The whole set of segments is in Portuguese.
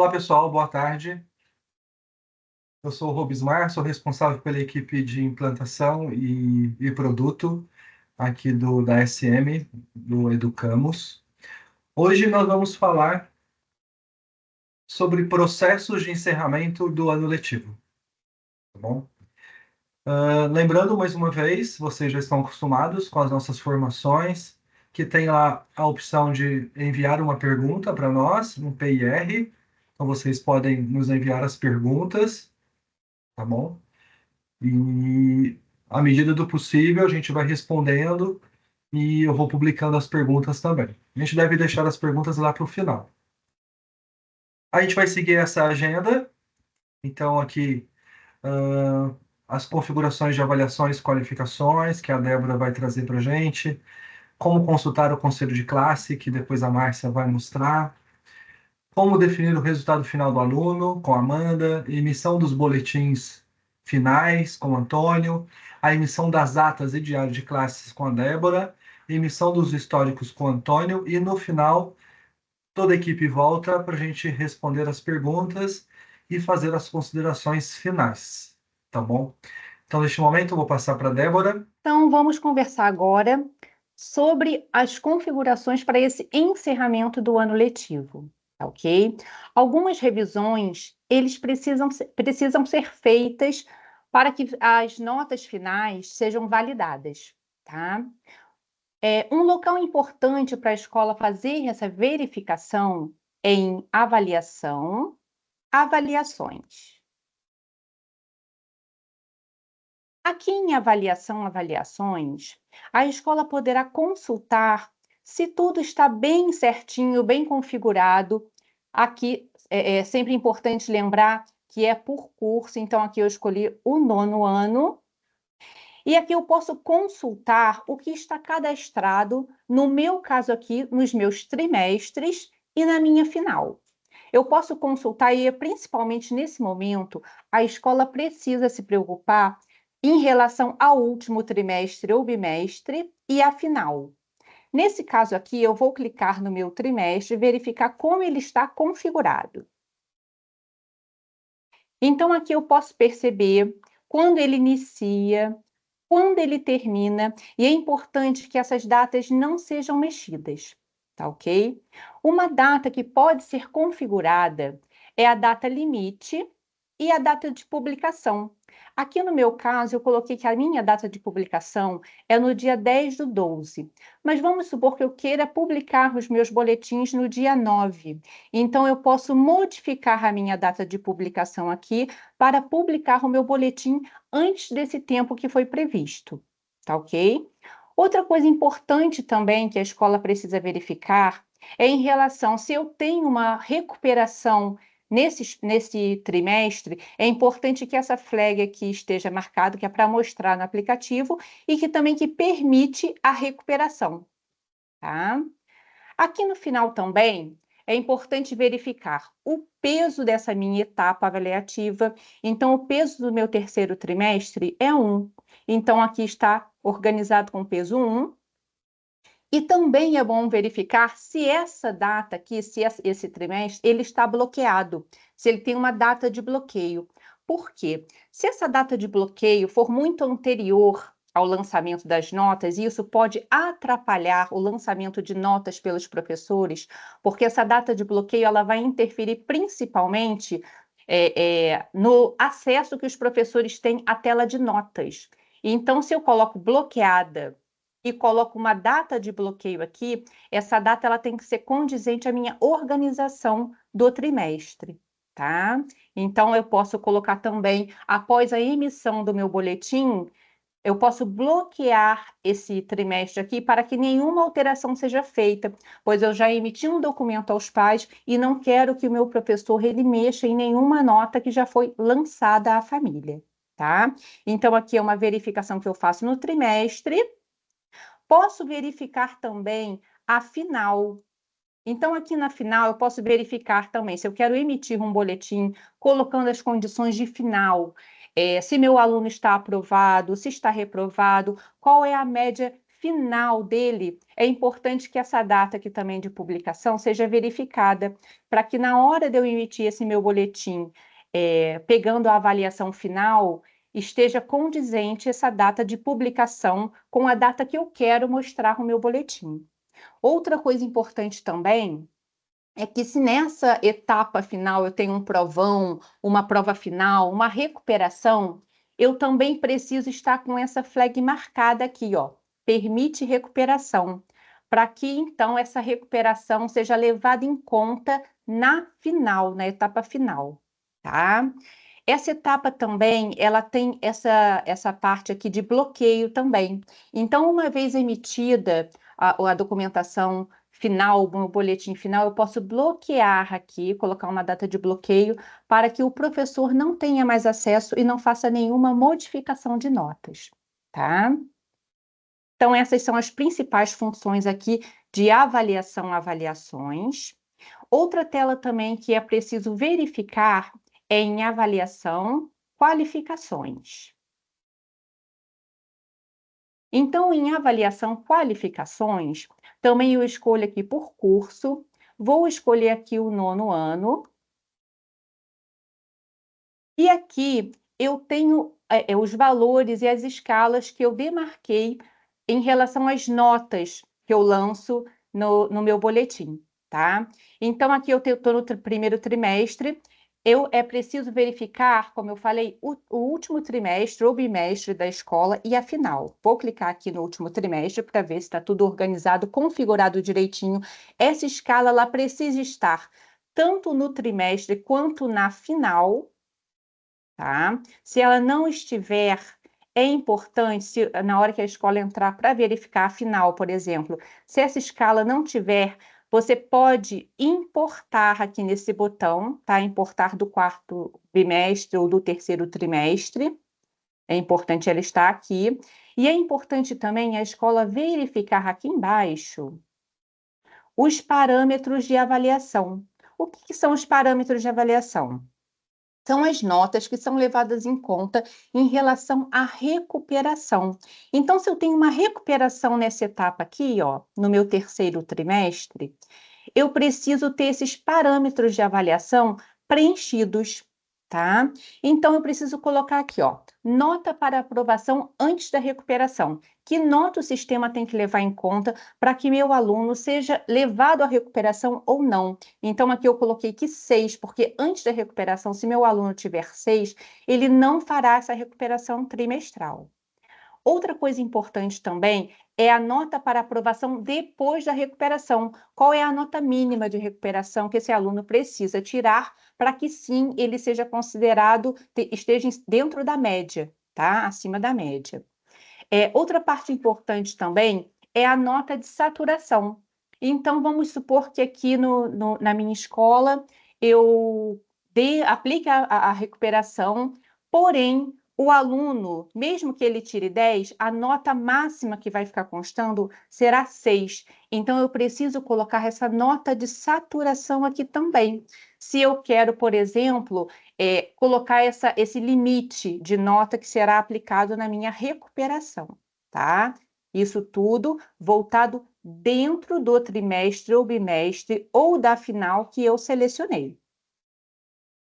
Olá, pessoal, boa tarde. Eu sou o Robismar, sou responsável pela equipe de implantação e produto aqui da SM, do Educamos. Hoje nós vamos falar sobre processos de encerramento do ano letivo, tá bom? Lembrando mais uma vez, vocês já estão acostumados com as nossas formações, que tem lá a opção de enviar uma pergunta para nós, um PIR. Então vocês podem nos enviar as perguntas, tá bom? E à medida do possível, a gente vai respondendo e eu vou publicando as perguntas também. A gente deve deixar as perguntas lá para o final. A gente vai seguir essa agenda. Então, aqui, as configurações de avaliações e qualificações que a Débora vai trazer para a gente. Como consultar o conselho de classe, que depois a Márcia vai mostrar. Como definir o resultado final do aluno, com a Amanda. Emissão dos boletins finais, com o Antônio. A emissão das atas e diário de classes, com a Débora. Emissão dos históricos, com o Antônio. E, no final, toda a equipe volta para a gente responder as perguntas e fazer as considerações finais. Tá bom? Então, neste momento, eu vou passar para a Débora. Então, vamos conversar agora sobre as configurações para esse encerramento do ano letivo, tá ok? Algumas revisões, eles precisam ser feitas para que as notas finais sejam validadas, tá? Um local importante para a escola fazer essa verificação é em avaliação, avaliações. Aqui em avaliações, a escola poderá consultar se tudo está bem certinho, bem configurado. Aqui é sempre importante lembrar que é por curso, então aqui eu escolhi o 9º ano. E aqui eu posso consultar o que está cadastrado, no meu caso aqui, nos meus trimestres e na minha final. Eu posso consultar e, principalmente nesse momento, a escola precisa se preocupar em relação ao último trimestre ou bimestre e à final. Nesse caso aqui, eu vou clicar no meu trimestre e verificar como ele está configurado. Então, aqui eu posso perceber quando ele inicia, quando ele termina, e é importante que essas datas não sejam mexidas, tá ok? Uma data que pode ser configurada é a data limite e a data de publicação. Aqui no meu caso, eu coloquei que a minha data de publicação é no dia 10/12, mas vamos supor que eu queira publicar os meus boletins no dia 9. Então, eu posso modificar a minha data de publicação aqui para publicar o meu boletim antes desse tempo que foi previsto, tá ok? Outra coisa importante também que a escola precisa verificar é em relação se eu tenho uma recuperação nesse trimestre, é importante que essa flag aqui esteja marcada, que é para mostrar no aplicativo, e que também que permite a recuperação, tá? Aqui no final também é importante verificar o peso dessa minha etapa avaliativa. Então, o peso do meu terceiro trimestre é 1. Então, aqui está organizado com peso 1. E também é bom verificar se essa data aqui, se esse trimestre, ele está bloqueado, se ele tem uma data de bloqueio. Por quê? Se essa data de bloqueio for muito anterior ao lançamento das notas, e isso pode atrapalhar o lançamento de notas pelos professores, porque essa data de bloqueio ela vai interferir principalmente no acesso que os professores têm à tela de notas. Então, se eu coloco bloqueada e coloco uma data de bloqueio aqui, essa data ela tem que ser condizente à minha organização do trimestre, tá? Então, eu posso colocar também, após a emissão do meu boletim, eu posso bloquear esse trimestre aqui para que nenhuma alteração seja feita, pois eu já emiti um documento aos pais e não quero que o meu professor ele mexa em nenhuma nota que já foi lançada à família, tá? Então, aqui é uma verificação que eu faço no trimestre. Posso verificar também a final. Então, aqui na final, eu posso verificar também se eu quero emitir um boletim colocando as condições de final, se meu aluno está aprovado, se está reprovado, qual é a média final dele, é importante que essa data aqui também de publicação seja verificada, para que na hora de eu emitir esse meu boletim, pegando a avaliação final, esteja condizente essa data de publicação com a data que eu quero mostrar no meu boletim. Outra coisa importante também é que se nessa etapa final eu tenho um provão, uma prova final, uma recuperação, eu também preciso estar com essa flag marcada aqui, ó, permite recuperação, para que então essa recuperação seja levada em conta na final, na etapa final, tá? Essa etapa também, ela tem essa parte aqui de bloqueio também. Então, uma vez emitida a documentação final, o boletim final, eu posso bloquear aqui, colocar uma data de bloqueio, para que o professor não tenha mais acesso e não faça nenhuma modificação de notas, tá? Então, essas são as principais funções aqui de avaliação, avaliações. Outra tela também que é preciso verificar é em avaliação, qualificações. Então, em avaliação, qualificações, também eu escolho aqui por curso, vou escolher aqui o 9º ano, e aqui eu tenho os valores e as escalas que eu demarquei em relação às notas que eu lanço no meu boletim, tá? Então, aqui eu estou no primeiro trimestre, é preciso verificar, como eu falei, o último trimestre ou bimestre da escola e a final. Vou clicar aqui no último trimestre para ver se está tudo organizado, configurado direitinho. Essa escala, ela precisa estar tanto no trimestre quanto na final, tá? Se ela não estiver, é importante, na hora que a escola entrar para verificar a final, por exemplo, se essa escala não tiver, você pode importar aqui nesse botão, tá? Importar do 4º bimestre ou do 3º trimestre. É importante ela estar aqui. E é importante também a escola verificar aqui embaixo os parâmetros de avaliação. O que são os parâmetros de avaliação? São as notas que são levadas em conta em relação à recuperação. Então, se eu tenho uma recuperação nessa etapa aqui, ó, no meu 3º trimestre, eu preciso ter esses parâmetros de avaliação preenchidos, tá? Então, eu preciso colocar aqui, ó, nota para aprovação antes da recuperação. Que nota o sistema tem que levar em conta para que meu aluno seja levado à recuperação ou não? Então, aqui eu coloquei que 6, porque antes da recuperação, se meu aluno tiver 6, ele não fará essa recuperação trimestral. Outra coisa importante também é a nota para aprovação depois da recuperação. Qual é a nota mínima de recuperação que esse aluno precisa tirar para que sim ele seja considerado, esteja dentro da média, tá? Acima da média. Outra parte importante também é a nota de saturação. Então, vamos supor que aqui na minha escola eu aplique a recuperação, porém, o aluno, mesmo que ele tire 10, a nota máxima que vai ficar constando será 6. Então, eu preciso colocar essa nota de saturação aqui também. Se eu quero, por exemplo, colocar esse limite de nota que será aplicado na minha recuperação, tá? Isso tudo voltado dentro do trimestre ou bimestre ou da final que eu selecionei.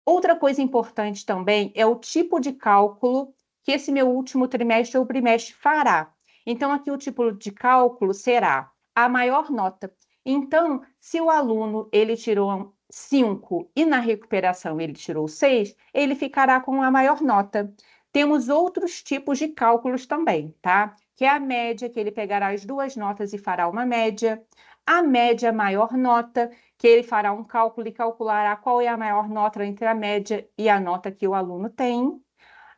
Outra coisa importante também é o tipo de cálculo que esse meu último trimestre ou bimestre fará. Então, aqui o tipo de cálculo será a maior nota. Então, se o aluno ele tirou 5 e na recuperação ele tirou 6, ele ficará com a maior nota. Temos outros tipos de cálculos também, tá? Que é a média, que ele pegará as duas notas e fará uma média. A média maior nota, que ele fará um cálculo e calculará qual é a maior nota entre a média e a nota que o aluno tem.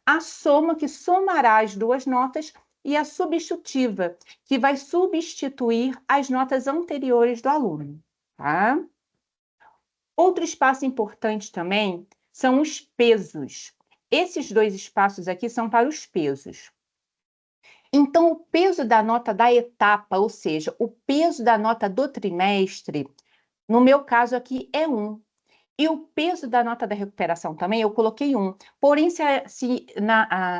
A soma, que somará as duas notas, e a substitutiva, que vai substituir as notas anteriores do aluno, tá? Outro espaço importante também são os pesos. Esses dois espaços aqui são para os pesos. Então, o peso da nota da etapa, ou seja, o peso da nota do trimestre, no meu caso aqui é 1. E o peso da nota da recuperação também, eu coloquei 1. Porém,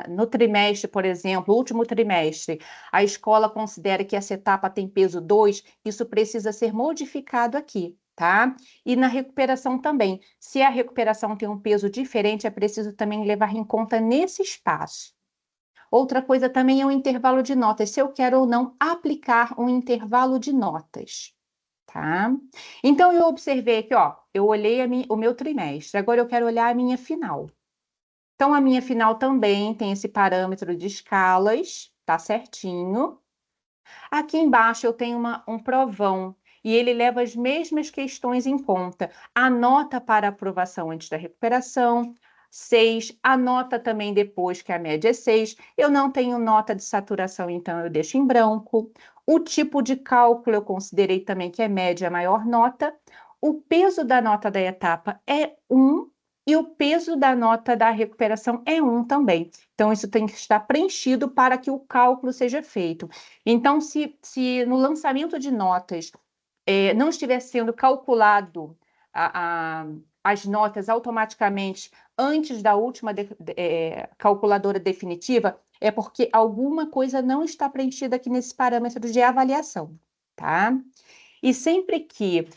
no trimestre, por exemplo, último trimestre, a escola considera que essa etapa tem peso 2, isso precisa ser modificado aqui, tá? E na recuperação também. Se a recuperação tem um peso diferente, é preciso também levar em conta nesse espaço. Outra coisa também é o intervalo de notas, se eu quero ou não aplicar um intervalo de notas. Tá? Então, eu observei aqui, ó, eu olhei o meu trimestre, agora eu quero olhar a minha final. Então, a minha final também tem esse parâmetro de escalas, tá certinho. Aqui embaixo eu tenho um provão, e ele leva as mesmas questões em conta. A nota para aprovação antes da recuperação, 6. A nota também depois, que a média é 6. Eu não tenho nota de saturação, então eu deixo em branco. O tipo de cálculo eu considerei também que é média a maior nota. O peso da nota da etapa é 1 e o peso da nota da recuperação é 1 também. Então, isso tem que estar preenchido para que o cálculo seja feito. Então, se no lançamento de notas não estiver sendo calculado as notas automaticamente antes da última calculadora definitiva, é porque alguma coisa não está preenchida aqui nesse parâmetro de avaliação, tá? E sempre que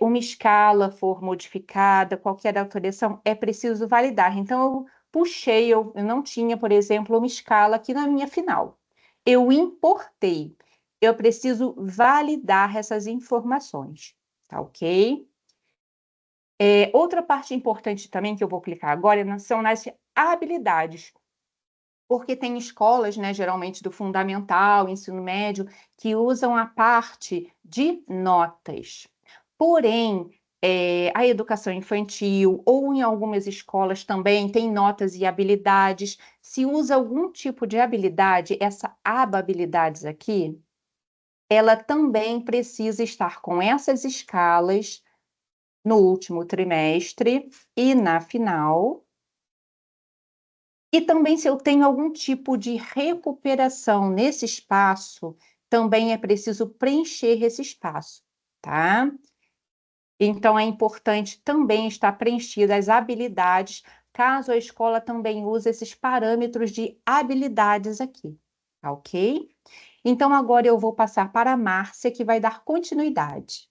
uma escala for modificada, qualquer alteração, é preciso validar. Então, eu puxei, eu não tinha, por exemplo, uma escala aqui na minha final. Eu importei. Eu preciso validar essas informações, tá ok? Outra parte importante também que eu vou clicar agora são nas habilidades, porque tem escolas, né, geralmente do fundamental, ensino médio, que usam a parte de notas. Porém, a educação infantil ou em algumas escolas também tem notas e habilidades. Se usa algum tipo de habilidade, essa aba habilidades aqui, ela também precisa estar com essas escalas no último trimestre e na final. E também, se eu tenho algum tipo de recuperação nesse espaço, também é preciso preencher esse espaço, tá? Então, é importante também estar preenchidas as habilidades, caso a escola também use esses parâmetros de habilidades aqui, tá ok? Então, agora eu vou passar para a Márcia, que vai dar continuidade.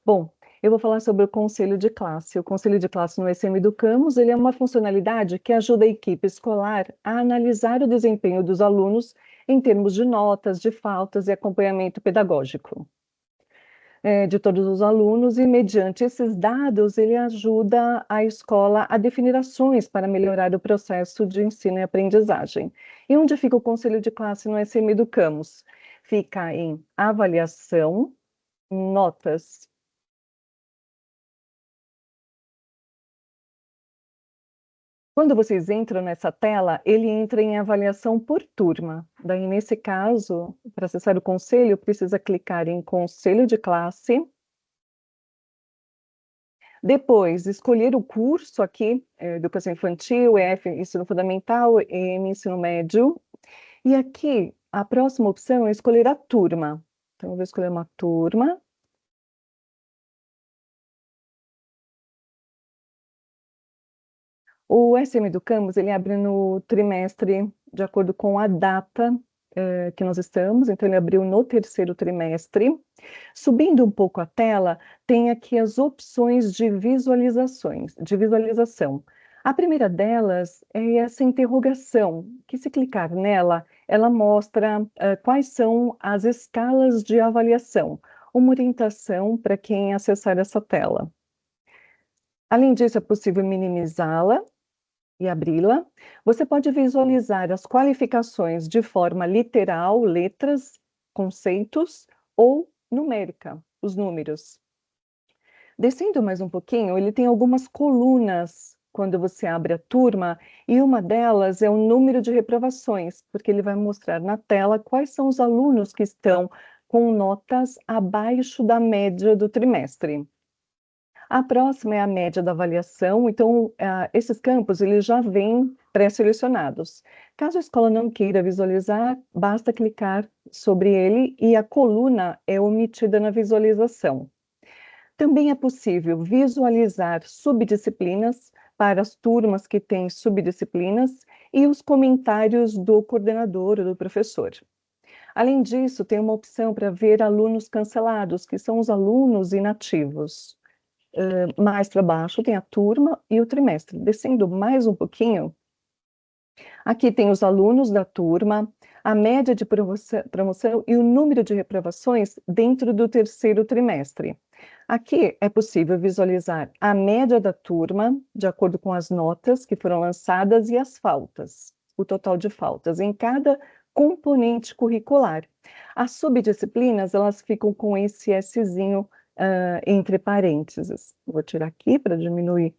Bom, eu vou falar sobre o conselho de classe. O conselho de classe no SM Educamos, ele é uma funcionalidade que ajuda a equipe escolar a analisar o desempenho dos alunos em termos de notas, de faltas e acompanhamento pedagógico de todos os alunos, e mediante esses dados ele ajuda a escola a definir ações para melhorar o processo de ensino e aprendizagem. E onde fica o conselho de classe no SM Educamos? Fica em avaliação, notas. Quando vocês entram nessa tela, ele entra em avaliação por turma. Daí, nesse caso, para acessar o conselho, precisa clicar em Conselho de Classe. Depois, escolher o curso aqui, Educação Infantil, EF, Ensino Fundamental, EM, Ensino Médio. E aqui, a próxima opção é escolher a turma. Então, eu vou escolher uma turma. O SM Educamos, ele abre no trimestre de acordo com a data que nós estamos, então ele abriu no terceiro trimestre. Subindo um pouco a tela, tem aqui as opções de visualização. A primeira delas é essa interrogação, que se clicar nela, ela mostra quais são as escalas de avaliação, uma orientação para quem acessar essa tela. Além disso, é possível minimizá-la e abri-la. Você pode visualizar as qualificações de forma literal, letras, conceitos, ou numérica, os números. Descendo mais um pouquinho, ele tem algumas colunas quando você abre a turma, e uma delas é o número de reprovações, porque ele vai mostrar na tela quais são os alunos que estão com notas abaixo da média do trimestre. A próxima é a média da avaliação, então esses campos eles já vêm pré-selecionados. Caso a escola não queira visualizar, basta clicar sobre ele e a coluna é omitida na visualização. Também é possível visualizar subdisciplinas para as turmas que têm subdisciplinas e os comentários do coordenador ou do professor. Além disso, tem uma opção para ver alunos cancelados, que são os alunos inativos. Mais para baixo tem a turma e o trimestre. Descendo mais um pouquinho, aqui tem os alunos da turma, a média de promoção e o número de reprovações dentro do terceiro trimestre. Aqui é possível visualizar a média da turma, de acordo com as notas que foram lançadas e as faltas, o total de faltas em cada componente curricular. As subdisciplinas, elas ficam com esse Szinho entre parênteses. Vou tirar aqui para diminuir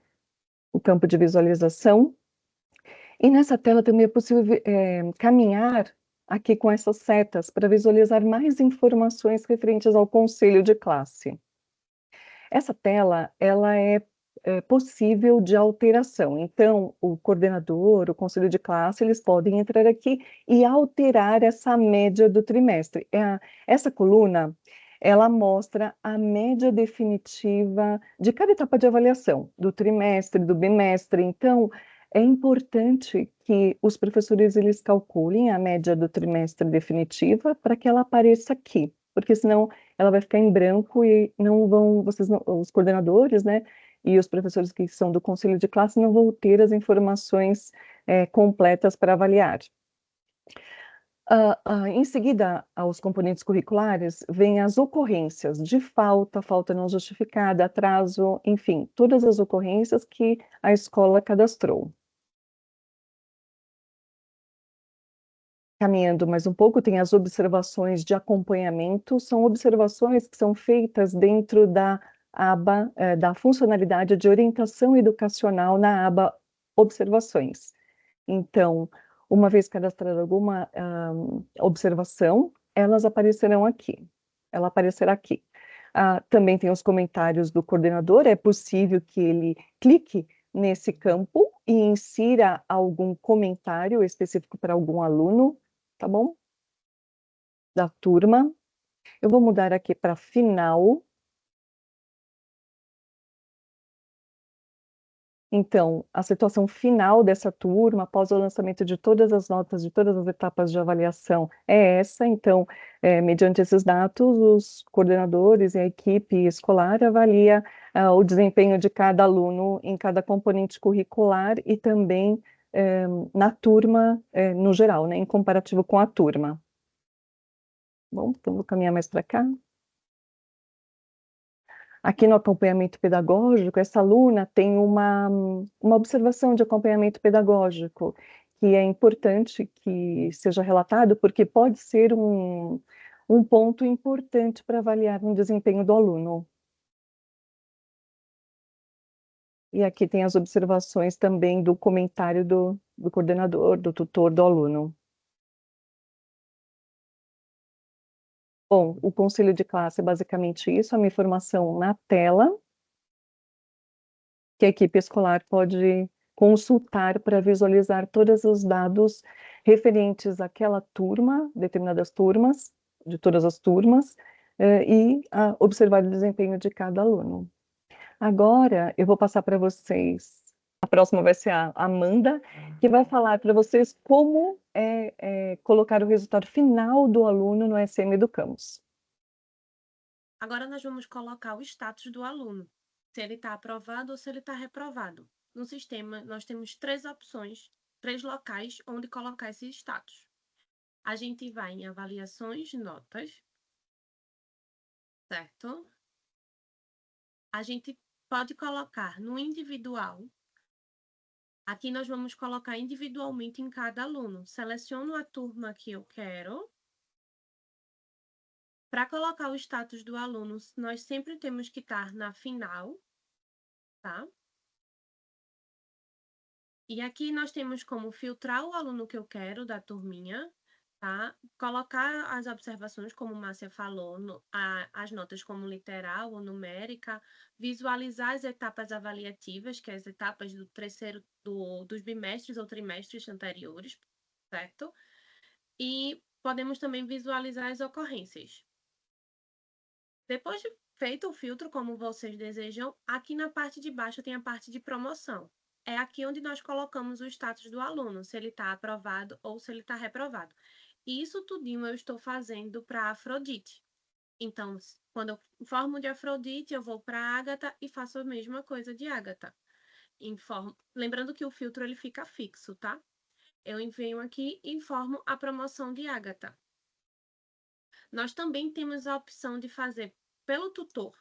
o campo de visualização. E nessa tela também é possível caminhar aqui com essas setas para visualizar mais informações referentes ao conselho de classe. Essa tela, ela é possível de alteração. Então, o coordenador, o conselho de classe, eles podem entrar aqui e alterar essa média do trimestre. Essa coluna, ela mostra a média definitiva de cada etapa de avaliação, do trimestre, do bimestre. Então, é importante que os professores eles calculem a média do trimestre definitiva para que ela apareça aqui, porque senão ela vai ficar em branco e não vão, os coordenadores, né, e os professores que são do conselho de classe não vão ter as informações completas para avaliar. Em seguida, aos componentes curriculares, vêm as ocorrências de falta, falta não justificada, atraso, enfim, todas as ocorrências que a escola cadastrou. Caminhando mais um pouco, tem as observações de acompanhamento, são observações que são feitas dentro da aba da funcionalidade de orientação educacional na aba observações. Então, uma vez cadastrada alguma observação, elas aparecerão aqui. Ela aparecerá aqui. Também tem os comentários do coordenador, é possível que ele clique nesse campo e insira algum comentário específico para algum aluno, tá bom? Da turma. Eu vou mudar aqui para final. Então, a situação final dessa turma, após o lançamento de todas as notas, de todas as etapas de avaliação, é essa. Então, mediante esses dados, os coordenadores e a equipe escolar avalia o desempenho de cada aluno em cada componente curricular e também na turma no geral, né, em comparativo com a turma. Bom, então vou caminhar mais para cá. Aqui no acompanhamento pedagógico, essa aluna tem uma observação de acompanhamento pedagógico, que é importante que seja relatado, porque pode ser um ponto importante para avaliar o desempenho do aluno. E aqui tem as observações também do comentário do coordenador, do tutor do aluno. Bom, o conselho de classe é basicamente isso, a minha informação na tela, que a equipe escolar pode consultar para visualizar todos os dados referentes àquela turma, determinadas turmas, de todas as turmas, e observar o desempenho de cada aluno. Agora, eu vou passar para vocês, a próxima vai ser a Amanda, que vai falar para vocês como colocar o resultado final do aluno no SM Educamos. Agora nós vamos colocar o status do aluno, se ele está aprovado ou se ele está reprovado. No sistema, nós temos 3 opções, 3 locais onde colocar esse status. A gente vai em avaliações, notas, certo? A gente pode colocar no individual. Aqui nós vamos colocar individualmente em cada aluno. Seleciono a turma que eu quero. Para colocar o status do aluno, nós sempre temos que estar na final, tá? E aqui nós temos como filtrar o aluno que eu quero da turminha, tá? Colocar as observações, como Márcia falou, as notas como literal ou numérica, visualizar as etapas avaliativas, que é as etapas do terceiro, dos bimestres ou trimestres anteriores, certo? E podemos também visualizar as ocorrências. Depois de feito o filtro como vocês desejam, aqui na parte de baixo tem a parte de promoção. É aqui onde nós colocamos o status do aluno, se ele está aprovado ou se ele está reprovado. E isso tudinho eu estou fazendo para Afrodite. Então, quando eu informo de Afrodite, eu vou para Ágata e faço a mesma coisa de Ágata. Lembrando que o filtro ele fica fixo, tá? Eu venho aqui e informo a promoção de Ágata. Nós também temos a opção de fazer pelo tutor.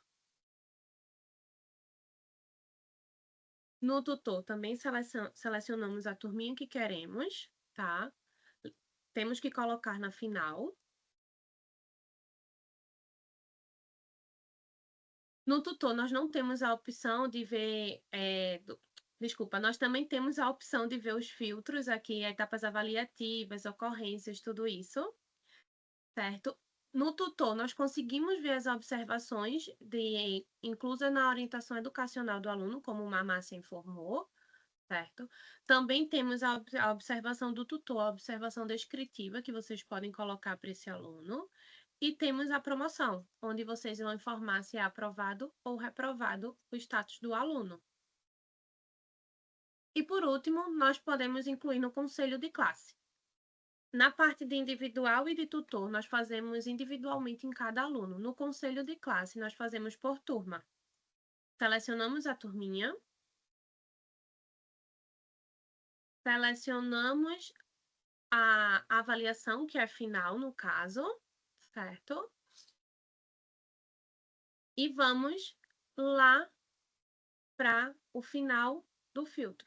No tutor, também selecionamos a turminha que queremos, tá? Temos que colocar na final. No tutor, nós não temos a opção de ver... Desculpa, nós também temos a opção de ver os filtros aqui, etapas avaliativas, ocorrências, tudo isso, certo? No tutor, nós conseguimos ver as observações inclusas na orientação educacional do aluno, como a Márcia informou, certo? Também temos a observação do tutor, a observação descritiva, que vocês podem colocar para esse aluno. E temos a promoção, onde vocês vão informar se é aprovado ou reprovado o status do aluno. E, por último, nós podemos incluir no conselho de classe. Na parte de individual e de tutor, nós fazemos individualmente em cada aluno. No conselho de classe, nós fazemos por turma. Selecionamos a turminha. Selecionamos a avaliação, que é final, no caso, certo? E vamos lá para o final do filtro,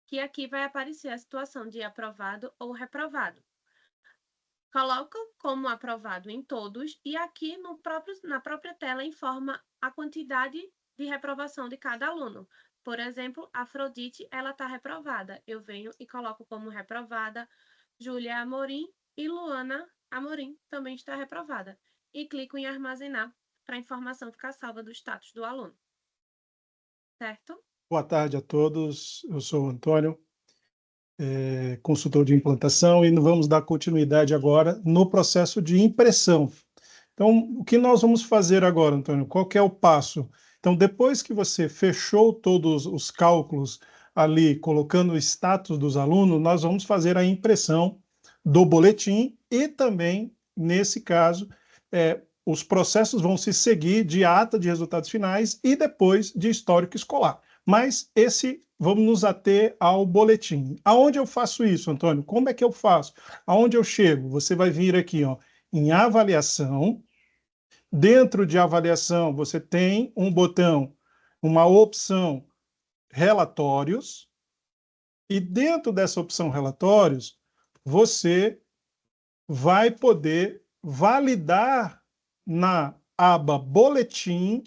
que aqui vai aparecer a situação de aprovado ou reprovado. Coloca como aprovado em todos e aqui na própria tela informa a quantidade de reprovação de cada aluno. Por exemplo, Afrodite, ela está reprovada. Eu venho e coloco como reprovada Júlia Amorim e Luana Amorim também está reprovada. E clico em armazenar para a informação ficar salva do status do aluno. Certo? Boa tarde a todos, eu sou o Antônio, consultor de implantação, e vamos dar continuidade agora no processo de impressão. Então, o que nós vamos fazer agora, Antônio? Qual que é o passo? Então, depois que você fechou todos os cálculos ali, colocando o status dos alunos, nós vamos fazer a impressão do boletim e também, nesse caso, os processos vão se seguir de ata de resultados finais e depois de histórico escolar. Mas vamos nos ater ao boletim. Aonde eu faço isso, Antônio? Como é que eu faço? Aonde eu chego? Você vai vir aqui, ó, em avaliação. Dentro de avaliação, você tem um botão, uma opção relatórios. E dentro dessa opção relatórios, você vai poder validar na aba boletim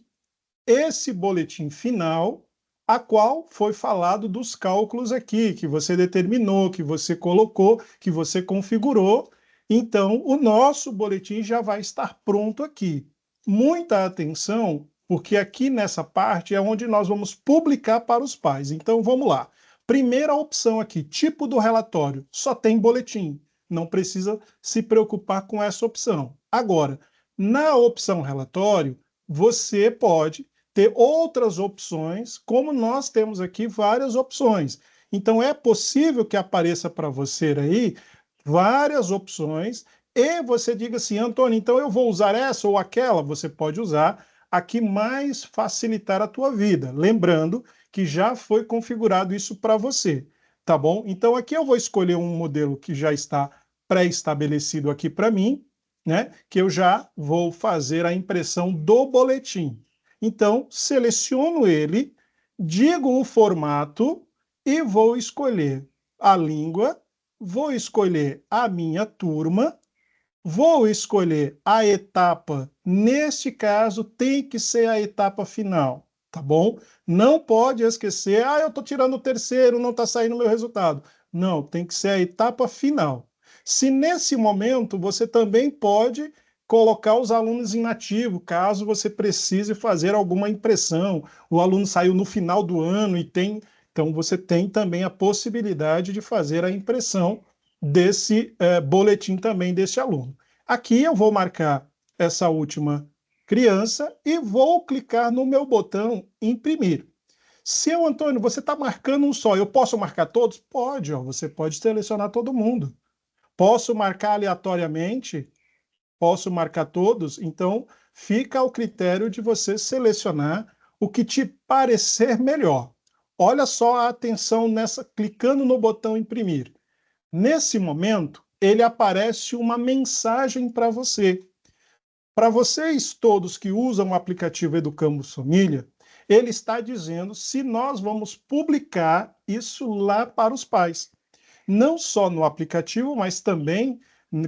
esse boletim final, a qual foi falado dos cálculos aqui, que você determinou, que você colocou, que você configurou. Então, o nosso boletim já vai estar pronto aqui. Muita atenção, porque aqui nessa parte é onde nós vamos publicar para os pais. Então, vamos lá. Primeira opção aqui, tipo do relatório, só tem boletim. Não precisa se preocupar com essa opção. Agora, na opção relatório, você pode ter outras opções, como nós temos aqui várias opções. Então, é possível que apareça para você aí várias opções e você diga assim, Antônio, então eu vou usar essa ou aquela? Você pode usar a que mais facilitar a tua vida. Lembrando que já foi configurado isso para você, tá bom? Então, aqui eu vou escolher um modelo que já está pré-estabelecido aqui para mim, né? Que eu já vou fazer a impressão do boletim. Então, seleciono ele, digo o formato e vou escolher a língua, vou escolher a minha turma, vou escolher a etapa. Neste caso, tem que ser a etapa final, tá bom? Não pode esquecer, eu estou tirando o terceiro, não está saindo o meu resultado. Não, tem que ser a etapa final. Se nesse momento você também pode colocar os alunos inativos, caso você precise fazer alguma impressão, o aluno saiu no final do ano e tem... Então, você tem também a possibilidade de fazer a impressão desse boletim também desse aluno. Aqui eu vou marcar essa última criança e vou clicar no meu botão imprimir. Seu Antônio, você está marcando um só, eu posso marcar todos? Pode, ó, você pode selecionar todo mundo. Posso marcar aleatoriamente? Posso marcar todos? Então, fica ao critério de você selecionar o que te parecer melhor. Olha só a atenção nessa, clicando no botão imprimir. Nesse momento, ele aparece uma mensagem para você. Para vocês todos que usam o aplicativo Educamos Família, ele está dizendo se nós vamos publicar isso lá para os pais. Não só no aplicativo, mas também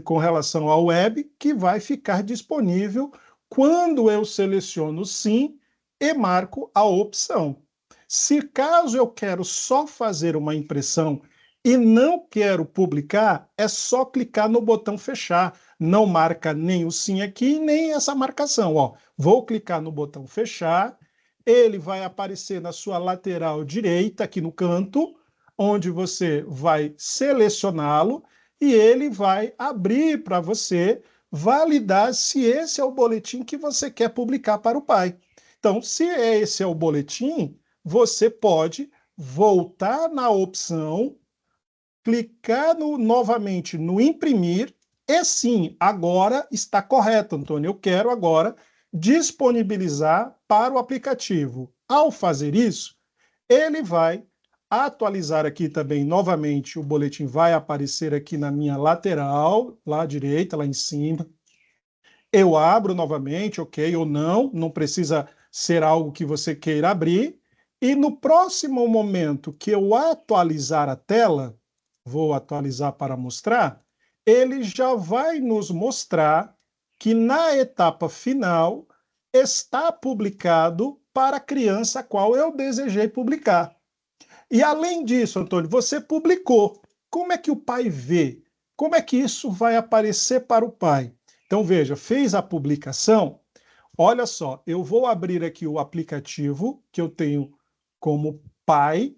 com relação ao web, que vai ficar disponível quando eu seleciono sim e marco a opção. Se caso eu quero só fazer uma impressão e não quero publicar, é só clicar no botão fechar. Não marca nem o sim aqui, nem essa marcação. Ó, vou clicar no botão fechar, ele vai aparecer na sua lateral direita, aqui no canto, onde você vai selecioná-lo e ele vai abrir para você validar se esse é o boletim que você quer publicar para o pai. Então, se esse é o boletim, você pode voltar na opção, clicar novamente no imprimir, e sim, agora está correto, Antônio. Eu quero agora disponibilizar para o aplicativo. Ao fazer isso, ele vai atualizar aqui também novamente, o boletim vai aparecer aqui na minha lateral, lá à direita, lá em cima. Eu abro novamente, ok, ou não, não precisa ser algo que você queira abrir. E no próximo momento que eu atualizar a tela, vou atualizar para mostrar, ele já vai nos mostrar que na etapa final está publicado para a criança a qual eu desejei publicar. E além disso, Antônio, você publicou. Como é que o pai vê? Como é que isso vai aparecer para o pai? Então, veja, fez a publicação. Olha só, eu vou abrir aqui o aplicativo que eu tenho como pai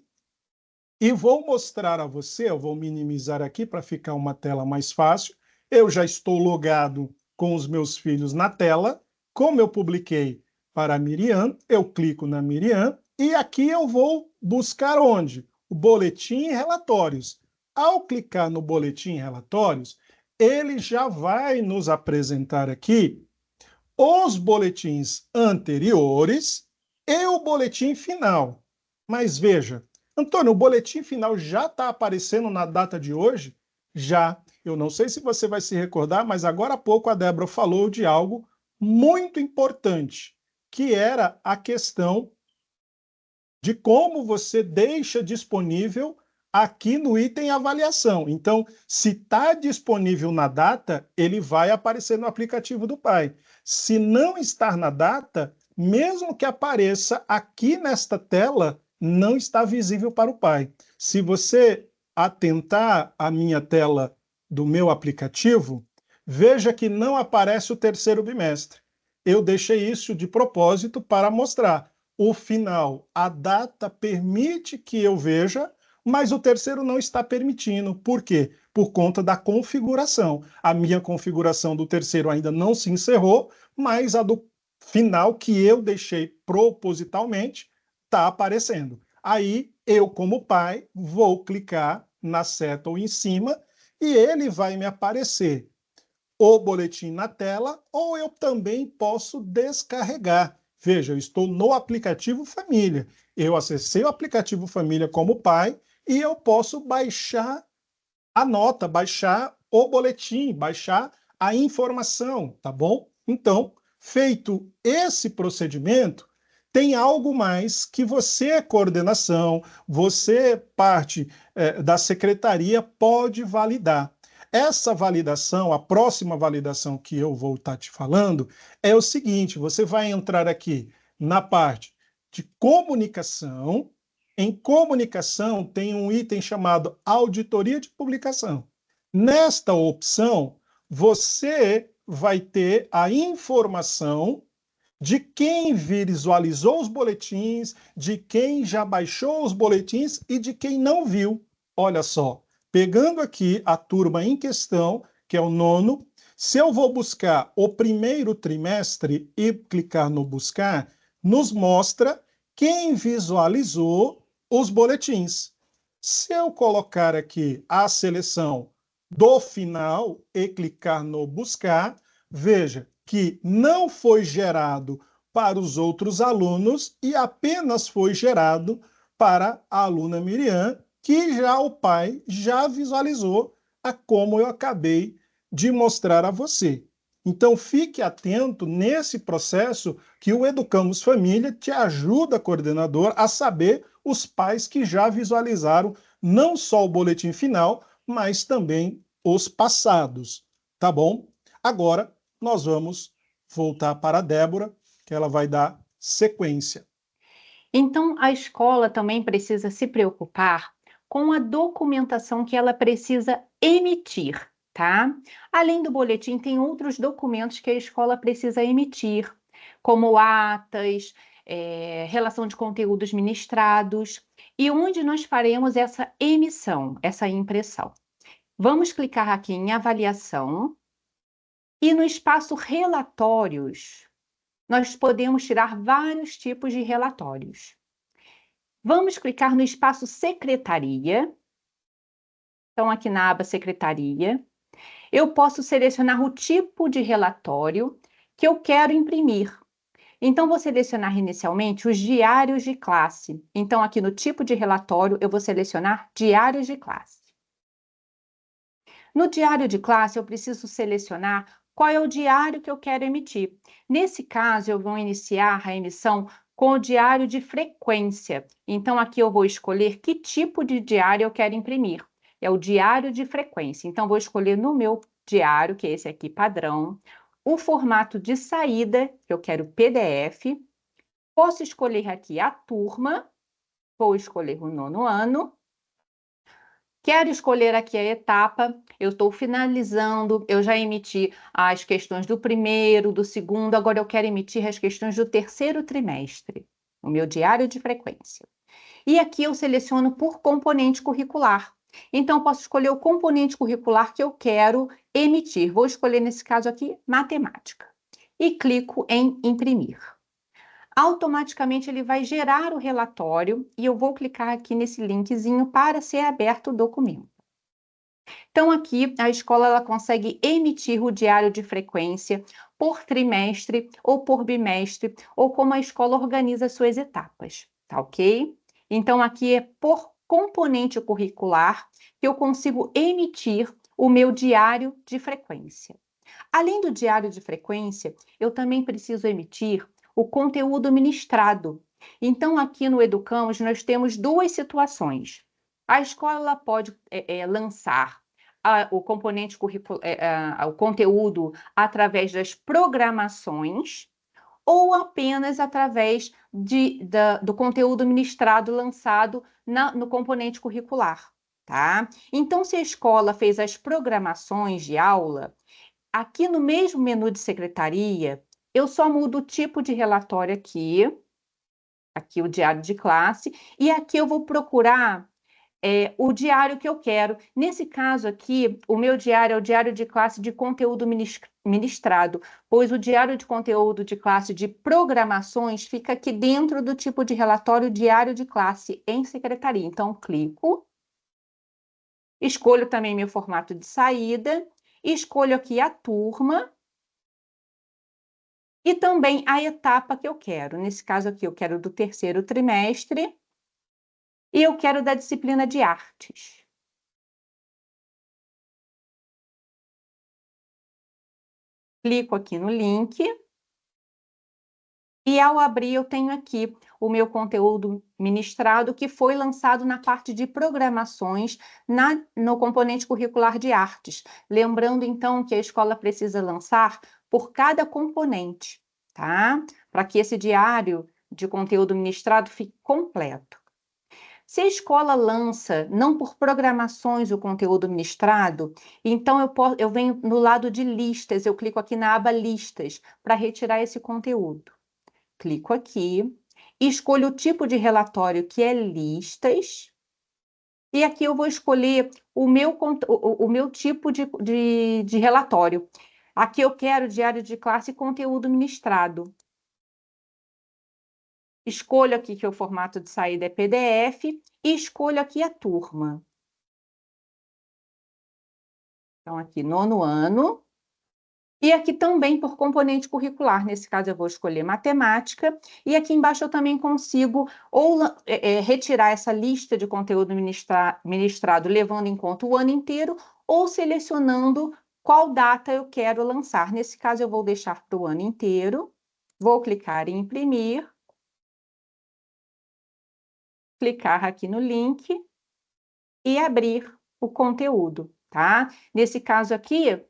e vou mostrar a você, eu vou minimizar aqui para ficar uma tela mais fácil. Eu já estou logado com os meus filhos na tela. Como eu publiquei para a Miriam, eu clico na Miriam e aqui eu vou buscar onde? O boletim e relatórios. Ao clicar no boletim e relatórios, ele já vai nos apresentar aqui os boletins anteriores e o boletim final. Mas veja, Antônio, o boletim final já está aparecendo na data de hoje? Já. Eu não sei se você vai se recordar, mas agora há pouco a Débora falou de algo muito importante, que era a questão de como você deixa disponível aqui no item avaliação. Então, se está disponível na data, ele vai aparecer no aplicativo do pai. Se não estar na data, mesmo que apareça aqui nesta tela, não está visível para o pai. Se você atentar à minha tela do meu aplicativo, veja que não aparece o terceiro bimestre. Eu deixei isso de propósito para mostrar. O final, a data permite que eu veja, mas o terceiro não está permitindo. Por quê? Por conta da configuração. A minha configuração do terceiro ainda não se encerrou, mas a do final, que eu deixei propositalmente, está aparecendo. Aí, eu, como pai, vou clicar na seta ou em cima e ele vai me aparecer o boletim na tela, ou eu também posso descarregar. Veja, eu estou no aplicativo Família. Eu acessei o aplicativo Família como pai e eu posso baixar a nota, baixar o boletim, baixar a informação, tá bom? Então, feito esse procedimento, tem algo mais que você, coordenação, você, parte da secretaria, pode validar. Essa validação, a próxima validação que eu vou estar te falando, é o seguinte: você vai entrar aqui na parte de comunicação. Em comunicação tem um item chamado auditoria de publicação. Nesta opção, você vai ter a informação de quem visualizou os boletins, de quem já baixou os boletins e de quem não viu. Olha só, pegando aqui a turma em questão, que é o 9º, Se eu vou buscar o primeiro trimestre e clicar no buscar, nos mostra quem visualizou os boletins. Se eu colocar aqui a seleção do final e clicar no buscar, veja que não foi gerado para os outros alunos e apenas foi gerado para a aluna Miriam, que já o pai já visualizou, a como eu acabei de mostrar a você. Então, fique atento nesse processo que o Educamos Família te ajuda, coordenador, a saber os pais que já visualizaram não só o boletim final, mas também os passados, tá bom? Agora, nós vamos voltar para a Débora, que ela vai dar sequência. Então, a escola também precisa se preocupar com a documentação que ela precisa emitir, tá? Além do boletim, tem outros documentos que a escola precisa emitir, como atas, relação de conteúdos ministrados, e onde nós faremos essa emissão, essa impressão. Vamos clicar aqui em avaliação e no espaço relatórios, nós podemos tirar vários tipos de relatórios. Vamos clicar no espaço secretaria. Então, aqui na aba secretaria, eu posso selecionar o tipo de relatório que eu quero imprimir. Então, vou selecionar inicialmente os diários de classe. Então, aqui no tipo de relatório, eu vou selecionar diários de classe. No diário de classe, eu preciso selecionar qual é o diário que eu quero emitir. Nesse caso, eu vou iniciar a emissão com o diário de frequência. Então, aqui eu vou escolher que tipo de diário eu quero imprimir. É o diário de frequência. Então, vou escolher no meu diário, que é esse aqui, padrão, o formato de saída, que eu quero PDF. Posso escolher aqui a turma, vou escolher o 9º ano. Quero escolher aqui a etapa, eu estou finalizando, eu já emiti as questões do primeiro, do segundo, agora eu quero emitir as questões do terceiro trimestre, o meu diário de frequência. E aqui eu seleciono por componente curricular. Então, eu posso escolher o componente curricular que eu quero emitir. Vou escolher, nesse caso aqui, matemática. E clico em imprimir. Automaticamente ele vai gerar o relatório e eu vou clicar aqui nesse linkzinho para ser aberto o documento. Então, aqui a escola ela consegue emitir o diário de frequência por trimestre ou por bimestre, ou como a escola organiza suas etapas, tá ok? Então, aqui é por componente curricular que eu consigo emitir o meu diário de frequência. Além do diário de frequência, eu também preciso emitir o conteúdo ministrado. Então, aqui no Educamos, nós temos duas situações. A escola pode lançar o componente o conteúdo através das programações ou apenas através do conteúdo ministrado lançado no componente curricular, tá? Então, se a escola fez as programações de aula, aqui no mesmo menu de secretaria, eu só mudo o tipo de relatório aqui o diário de classe, e aqui eu vou procurar o diário que eu quero. Nesse caso aqui, o meu diário é o diário de classe de conteúdo ministrado, pois o diário de conteúdo de classe de programações fica aqui dentro do tipo de relatório diário de classe em secretaria. Então, clico, escolho também meu formato de saída, escolho aqui a turma, e também a etapa que eu quero. Nesse caso aqui, eu quero do terceiro trimestre e eu quero da disciplina de artes. Clico aqui no link e ao abrir eu tenho aqui o meu conteúdo ministrado que foi lançado na parte de programações no componente curricular de artes. Lembrando então que a escola precisa lançar por cada componente, tá? Para que esse diário de conteúdo ministrado fique completo. Se a escola lança, não por programações, o conteúdo ministrado, então eu venho no lado de listas, eu clico aqui na aba listas, para retirar esse conteúdo. Clico aqui, escolho o tipo de relatório que é listas, e aqui eu vou escolher o meu tipo de relatório. Aqui eu quero diário de classe e conteúdo ministrado. Escolho aqui que o formato de saída é PDF e escolho aqui a turma. Então, aqui, 9º ano. E aqui também por componente curricular. Nesse caso, eu vou escolher matemática. E aqui embaixo eu também consigo ou retirar essa lista de conteúdo ministrado, levando em conta o ano inteiro, ou selecionando qual data eu quero lançar. Nesse caso, eu vou deixar para o ano inteiro. Vou clicar em imprimir. Clicar aqui no link e abrir o conteúdo, tá? Nesse caso aqui,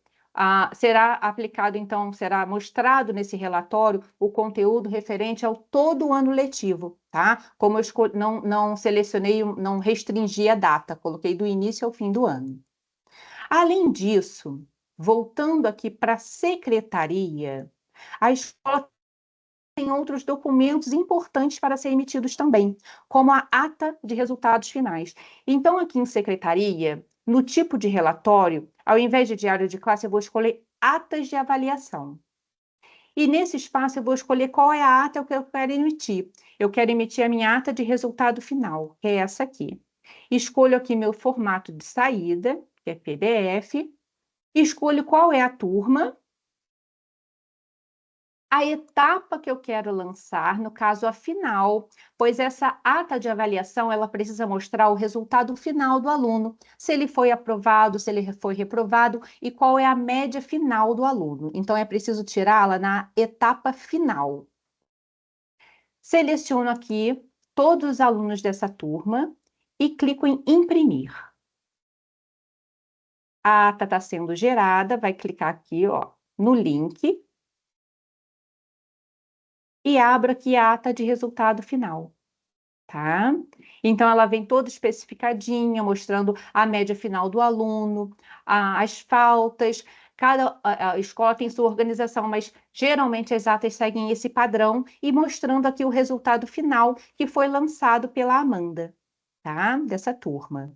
será aplicado, então, será mostrado nesse relatório o conteúdo referente ao todo o ano letivo, tá? Como eu não selecionei, não restringi a data, coloquei do início ao fim do ano. Além disso, voltando aqui para a secretaria, a escola tem outros documentos importantes para serem emitidos também, como a ata de resultados finais. Então, aqui em secretaria, no tipo de relatório, ao invés de diário de classe, eu vou escolher atas de avaliação. E nesse espaço eu vou escolher qual é a ata que eu quero emitir. Eu quero emitir a minha ata de resultado final, que é essa aqui. Escolho aqui meu formato de saída, que é PDF. Escolho qual é a turma. A etapa que eu quero lançar, no caso a final, pois essa ata de avaliação ela precisa mostrar o resultado final do aluno, se ele foi aprovado, se ele foi reprovado e qual é a média final do aluno. Então é preciso tirá-la na etapa final. Seleciono aqui todos os alunos dessa turma e clico em imprimir. A ata está sendo gerada, vai clicar aqui, ó, no link. E abro aqui a ata de resultado final, tá? Então, ela vem toda especificadinha, mostrando a média final do aluno, as faltas. Cada a escola tem sua organização, mas geralmente as atas seguem esse padrão e mostrando aqui o resultado final que foi lançado pela Amanda, tá? Dessa turma.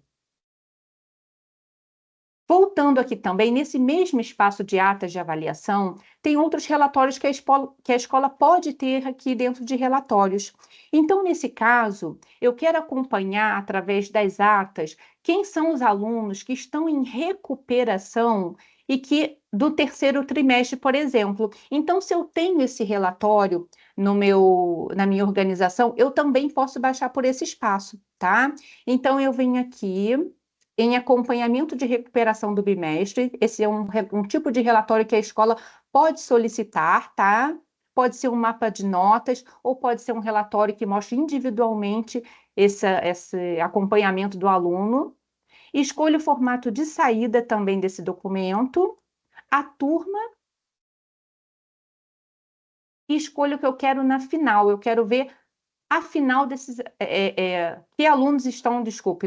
Voltando aqui também, nesse mesmo espaço de atas de avaliação, tem outros relatórios que a escola pode ter aqui dentro de relatórios. Então, nesse caso, eu quero acompanhar, através das atas, quem são os alunos que estão em recuperação e que do 3º trimestre, por exemplo. Então, se eu tenho esse relatório na minha organização, eu também posso baixar por esse espaço, tá? Então, eu venho aqui em acompanhamento de recuperação do bimestre. Esse é um tipo de relatório que a escola pode solicitar, tá? Pode ser um mapa de notas ou pode ser um relatório que mostre individualmente esse acompanhamento do aluno. Escolho o formato de saída também desse documento, a turma, e escolho o que eu quero na final. Eu quero ver a final desses... que alunos estão, desculpe,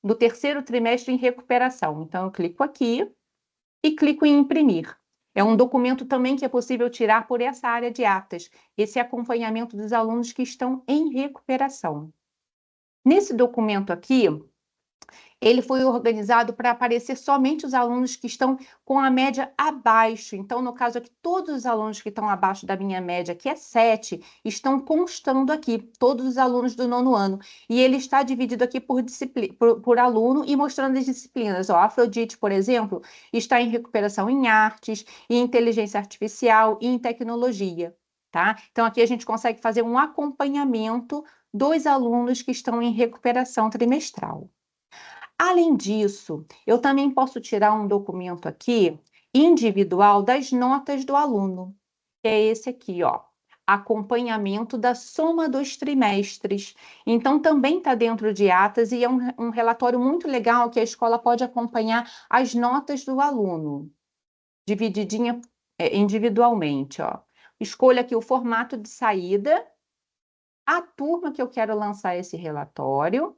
no 3º trimestre em recuperação. Então, eu clico aqui e clico em imprimir. É um documento também que é possível tirar por essa área de atas, esse acompanhamento dos alunos que estão em recuperação. Nesse documento aqui, ele foi organizado para aparecer somente os alunos que estão com a média abaixo. Então, no caso aqui, todos os alunos que estão abaixo da minha média, que é 7, estão constando aqui, todos os alunos do 9º ano. E ele está dividido aqui por aluno e mostrando as disciplinas. Ó, a Afrodite, por exemplo, está em recuperação em artes, em inteligência artificial e em tecnologia, tá? Então, aqui a gente consegue fazer um acompanhamento dos alunos que estão em recuperação trimestral. Além disso, eu também posso tirar um documento aqui, individual, das notas do aluno. Que é esse aqui, ó. Acompanhamento da soma dos trimestres. Então, também está dentro de atas e é um relatório muito legal que a escola pode acompanhar as notas do aluno, divididinha individualmente, ó. Escolha aqui o formato de saída, a turma que eu quero lançar esse relatório,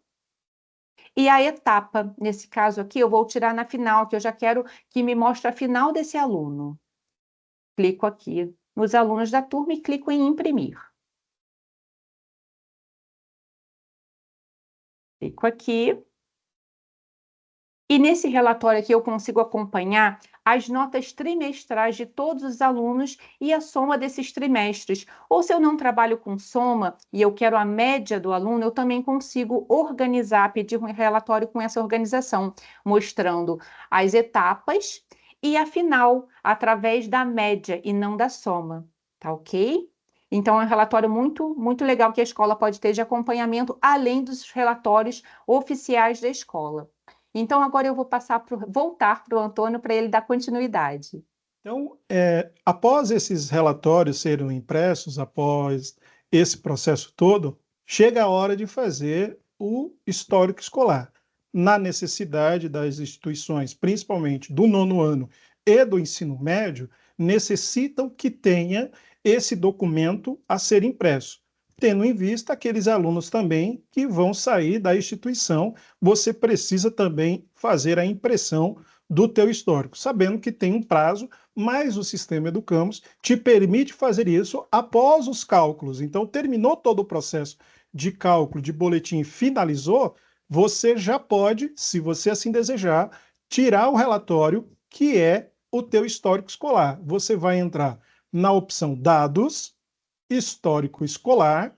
e a etapa, nesse caso aqui, eu vou tirar na final, que eu já quero que me mostre a final desse aluno. Clico aqui nos alunos da turma e clico em imprimir. Clico aqui. E nesse relatório aqui eu consigo acompanhar as notas trimestrais de todos os alunos e a soma desses trimestres. Ou se eu não trabalho com soma e eu quero a média do aluno, eu também consigo organizar, pedir um relatório com essa organização, mostrando as etapas e a final, através da média e não da soma, tá ok? Então, é um relatório muito legal que a escola pode ter de acompanhamento, além dos relatórios oficiais da escola. Então, agora eu vou voltar para o Antônio para ele dar continuidade. Então, após esses relatórios serem impressos, após esse processo todo, chega a hora de fazer o histórico escolar. Na necessidade das instituições, principalmente do 9º ano e do ensino médio, necessitam que tenha esse documento a ser impresso. Tendo em vista aqueles alunos também que vão sair da instituição, você precisa também fazer a impressão do teu histórico, sabendo que tem um prazo, mas o sistema Educamos te permite fazer isso após os cálculos. Então, terminou todo o processo de cálculo, de boletim, finalizou, você já pode, se você assim desejar, tirar o relatório, que é o teu histórico escolar. Você vai entrar na opção Dados, Histórico Escolar,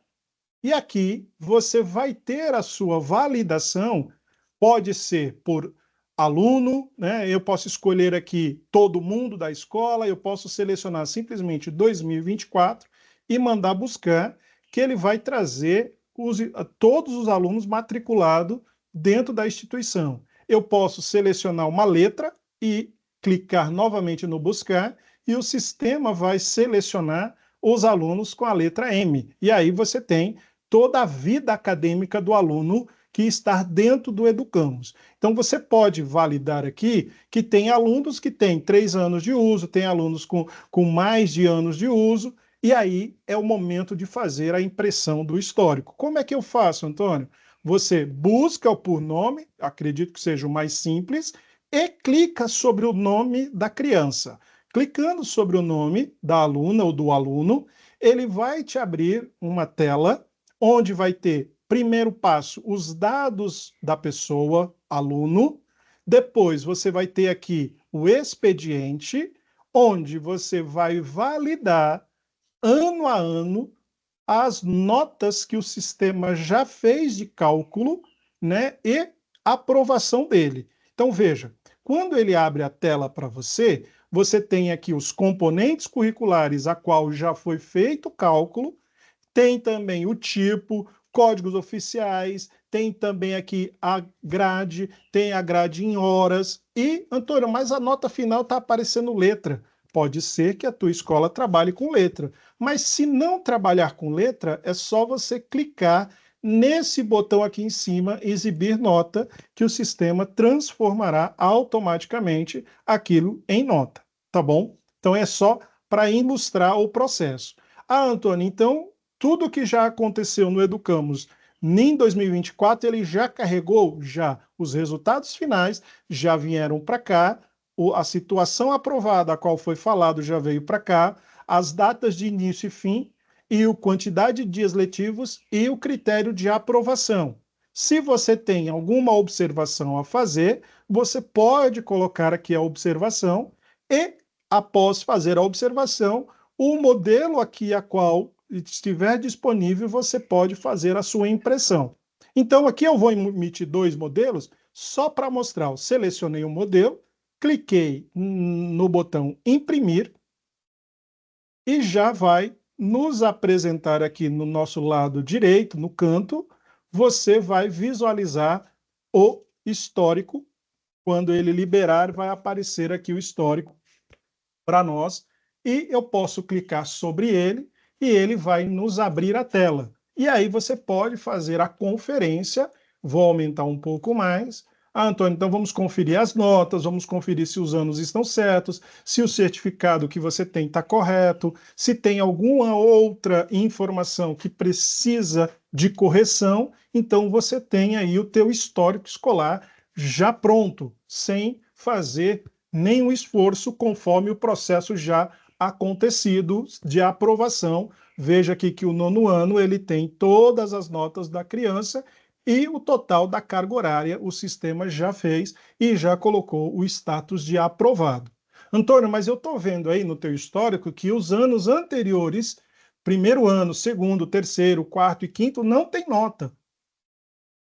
e aqui você vai ter a sua validação, pode ser por aluno, né? Eu posso escolher aqui todo mundo da escola, eu posso selecionar simplesmente 2024 e mandar buscar, que ele vai trazer todos os alunos matriculados dentro da instituição. Eu posso selecionar uma letra e clicar novamente no buscar, e o sistema vai selecionar os alunos com a letra M. E aí você tem toda a vida acadêmica do aluno que está dentro do Educamos. Então, você pode validar aqui que tem alunos que têm 3 anos de uso, tem alunos com mais de anos de uso, e aí é o momento de fazer a impressão do histórico. Como é que eu faço, Antônio? Você busca por nome, acredito que seja o mais simples, e clica sobre o nome da criança. Clicando sobre o nome da aluna ou do aluno, ele vai te abrir uma tela onde vai ter, primeiro passo, os dados da pessoa, aluno. Depois você vai ter aqui o expediente, onde você vai validar ano a ano as notas que o sistema já fez de cálculo, né, e aprovação dele. Então, veja, quando ele abre a tela para você, você tem aqui os componentes curriculares a qual já foi feito o cálculo, tem também o tipo, códigos oficiais, tem também aqui a grade, tem a grade em horas. E, Antônio, mas a nota final está aparecendo letra. Pode ser que a tua escola trabalhe com letra, mas se não trabalhar com letra, é só você clicar nesse botão aqui em cima, exibir nota, que o sistema transformará automaticamente aquilo em nota, tá bom? Então é só para ilustrar o processo. Ah, Antônio, então tudo que já aconteceu no Educamos em 2024, ele já carregou? Já. Os resultados finais já vieram para cá, a situação aprovada, a qual foi falado, já veio para cá, as datas de início e fim, e a quantidade de dias letivos e o critério de aprovação. Se você tem alguma observação a fazer, você pode colocar aqui a observação e, após fazer a observação, o modelo aqui a qual estiver disponível, você pode fazer a sua impressão. Então, aqui eu vou emitir 2 modelos, só para mostrar. Eu selecionei o modelo, cliquei no botão imprimir, e já vai nos apresentar aqui no nosso lado direito, no canto, você vai visualizar o histórico. Quando ele liberar, vai aparecer aqui o histórico para nós, e eu posso clicar sobre ele, e ele vai nos abrir a tela. E aí você pode fazer a conferência, vou aumentar um pouco mais. Ah, Antônio, então vamos conferir as notas, vamos conferir se os anos estão certos, se o certificado que você tem está correto, se tem alguma outra informação que precisa de correção, então você tem aí o teu histórico escolar já pronto, sem fazer nenhum esforço, conforme o processo já acontecido de aprovação. Veja aqui que o 9º ano ele tem todas as notas da criança e o total da carga horária o sistema já fez e já colocou o status de aprovado. Antônio, mas eu estou vendo aí no teu histórico que os anos anteriores, primeiro ano, segundo, terceiro, quarto e quinto, não tem nota.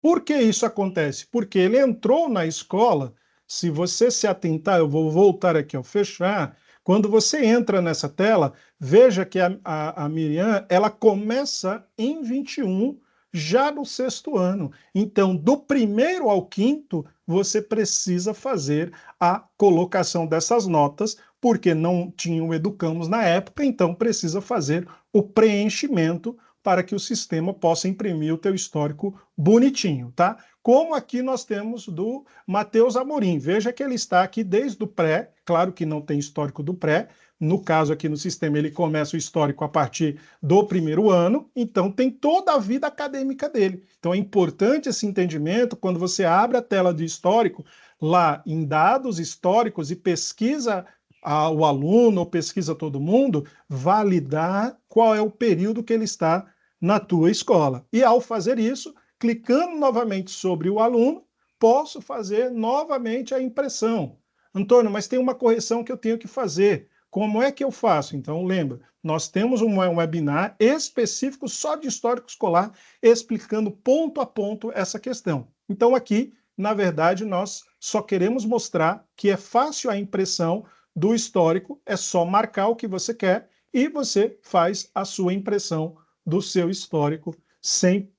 Por que isso acontece? Porque ele entrou na escola, se você se atentar, eu vou voltar aqui ao fechar, quando você entra nessa tela, veja que a Miriam, ela começa em 21, já no sexto ano. Então, do primeiro ao quinto, você precisa fazer a colocação dessas notas, porque não tinha o Educamos na época, então precisa fazer o preenchimento para que o sistema possa imprimir o teu histórico bonitinho, tá? Como aqui nós temos do Matheus Amorim. Veja que ele está aqui desde o pré, claro que não tem histórico do pré, no caso aqui no sistema ele começa o histórico a partir do primeiro ano, então tem toda a vida acadêmica dele. Então é importante esse entendimento quando você abre a tela de histórico, lá em dados históricos e pesquisa o aluno ou pesquisa todo mundo, validar qual é o período que ele está na tua escola. E ao fazer isso, clicando novamente sobre o aluno, posso fazer novamente a impressão. Antônio, mas tem uma correção que eu tenho que fazer. Como é que eu faço? Então, lembra, nós temos um webinar específico só de histórico escolar, explicando ponto a ponto essa questão. Então, aqui, na verdade, nós só queremos mostrar que é fácil a impressão do histórico, é só marcar o que você quer e você faz a sua impressão do seu histórico sem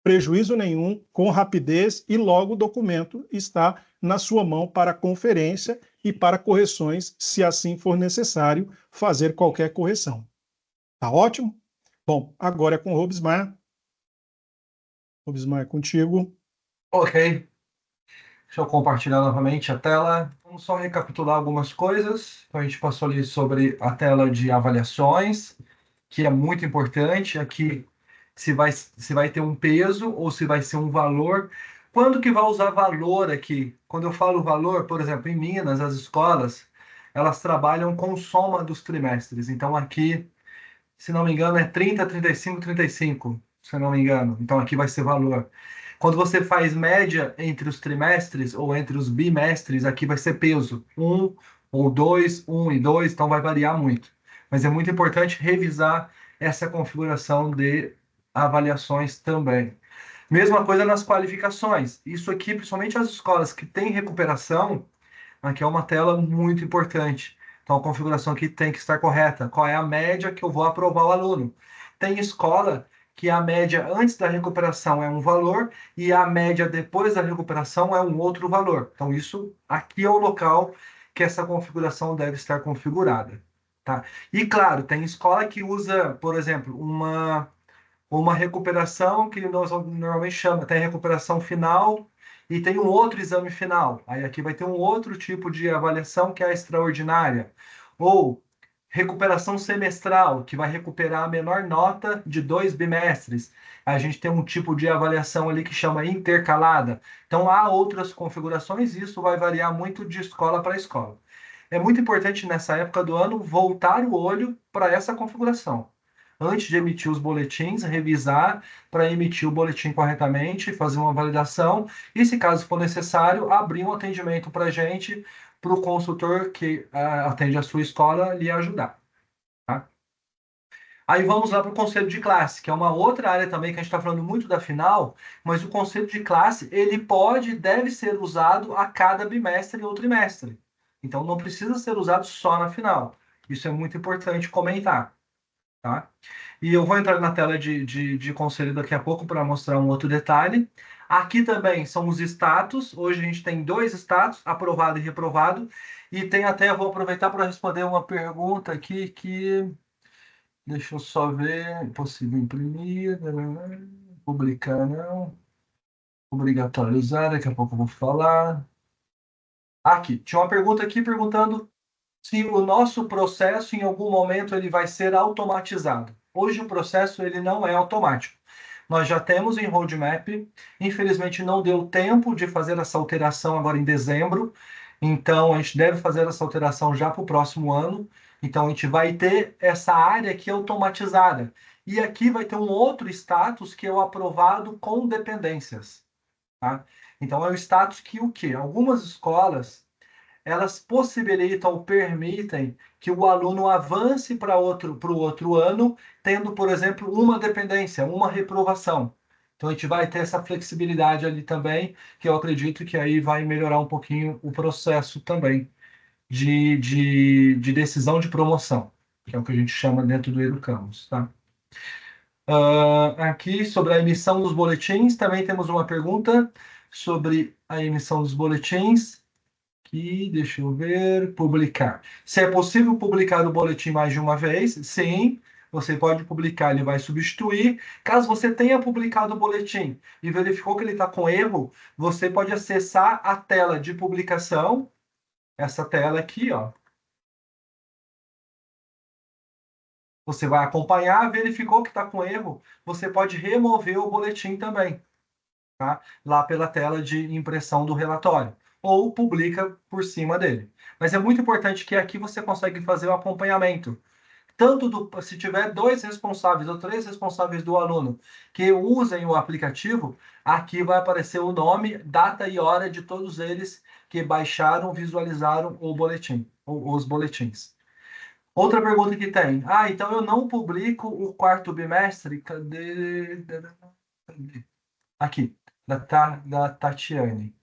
prejuízo nenhum, com rapidez, e logo o documento está na sua mão para conferência e para correções, se assim for necessário fazer qualquer correção. Tá ótimo? Bom, agora é com o Robismar. Robismar, é contigo. Ok. Deixa eu compartilhar novamente a tela. Vamos só recapitular algumas coisas. Então, a gente passou ali sobre a tela de avaliações, que é muito importante. Aqui, se vai ter um peso ou se vai ser um valor. Quando que vai usar valor aqui? Quando eu falo valor, por exemplo, em Minas, as escolas, elas trabalham com soma dos trimestres. Então, aqui, se não me engano, é 30, 35, 35, se não me engano. Então, aqui vai ser valor. Quando você faz média entre os trimestres ou entre os bimestres, aqui vai ser peso. 1 ou 2, 1 e 2, então vai variar muito. Mas é muito importante revisar essa configuração de avaliações também. Mesma coisa nas qualificações. Isso aqui, principalmente as escolas que têm recuperação, aqui é uma tela muito importante. Então, a configuração aqui tem que estar correta. Qual é a média que eu vou aprovar o aluno? Tem escola que a média antes da recuperação é um valor e a média depois da recuperação é um outro valor. Então, isso aqui é o local que essa configuração deve estar configurada. Tá? E, claro, tem escola que usa, por exemplo, uma recuperação que nós normalmente chama, tem recuperação final e tem um outro exame final. Aí aqui vai ter um outro tipo de avaliação que é a extraordinária. Ou recuperação semestral, que vai recuperar a menor nota de 2 bimestres. A gente tem um tipo de avaliação ali que chama intercalada. Então há outras configurações e isso vai variar muito de escola para escola. É muito importante nessa época do ano voltar o olho para essa configuração. Antes de emitir os boletins, revisar para emitir o boletim corretamente, fazer uma validação e, se caso for necessário, abrir um atendimento para a gente, para o consultor que atende a sua escola lhe ajudar. Tá? Aí vamos lá para o conselho de classe, que é uma outra área também que a gente está falando muito da final, mas o conselho de classe ele pode e deve ser usado a cada bimestre ou trimestre. Então não precisa ser usado só na final. Isso é muito importante comentar. Tá? E eu vou entrar na tela de conselho daqui a pouco para mostrar um outro detalhe. Aqui também são os status. Hoje a gente tem 2 status, aprovado e reprovado. E tem até, vou aproveitar para responder uma pergunta aqui que... Deixa eu só ver. Possível imprimir. Publicar não. Obrigatoriizar, daqui a pouco eu vou falar. Aqui, tinha uma pergunta aqui perguntando se o nosso processo, em algum momento, ele vai ser automatizado. Hoje o processo ele não é automático. Nós já temos em roadmap, infelizmente não deu tempo de fazer essa alteração agora em dezembro, Então, a gente deve fazer essa alteração já para o próximo ano. Então, a gente vai ter essa área aqui automatizada. E aqui vai ter um outro status que é o aprovado com dependências. Tá? Então, é o status que o quê? Algumas escolas, elas possibilitam ou permitem que o aluno avance para o outro ano, tendo, por exemplo, uma dependência, uma reprovação. Então, a gente vai ter essa flexibilidade ali também, que eu acredito que aí vai melhorar um pouquinho o processo também de decisão de promoção, que é o que a gente chama dentro do Educamos, tá? Aqui, sobre a emissão dos boletins, também temos uma pergunta sobre a emissão dos boletins. Aqui, deixa eu ver, publicar. Se é possível publicar o boletim mais de uma vez? Sim, você pode publicar, ele vai substituir. Caso você tenha publicado o boletim e verificou que ele está com erro, você pode acessar a tela de publicação, essa tela aqui, ó. Você vai acompanhar, verificou que está com erro, você pode remover o boletim também, tá? Lá pela tela de impressão do relatório, ou publica por cima dele. Mas é muito importante que aqui você consegue fazer o acompanhamento. Se tiver 2 responsáveis ou 3 responsáveis do aluno que usem o aplicativo, aqui vai aparecer o nome, data e hora de todos eles que baixaram, visualizaram o boletim, ou os boletins. Outra pergunta que tem. Então eu não publico o quarto bimestre. Cadê? Aqui, da Tatiane.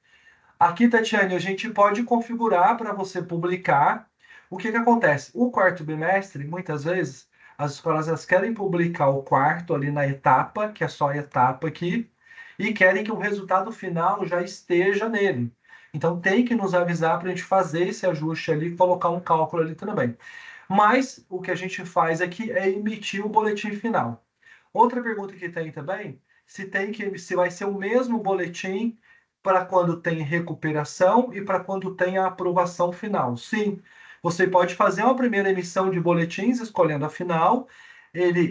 Aqui, Tatiane, a gente pode configurar para você publicar. O que acontece? O quarto bimestre, muitas vezes, as escolas elas querem publicar o quarto ali na etapa, que é só a etapa aqui, e querem que o resultado final já esteja nele. Então tem que nos avisar para a gente fazer esse ajuste ali e colocar um cálculo ali também. Mas o que a gente faz aqui é emitir o boletim final. Outra pergunta que tem também, se vai ser o mesmo boletim para quando tem recuperação e para quando tem a aprovação final. Sim, você pode fazer uma primeira emissão de boletins escolhendo a final.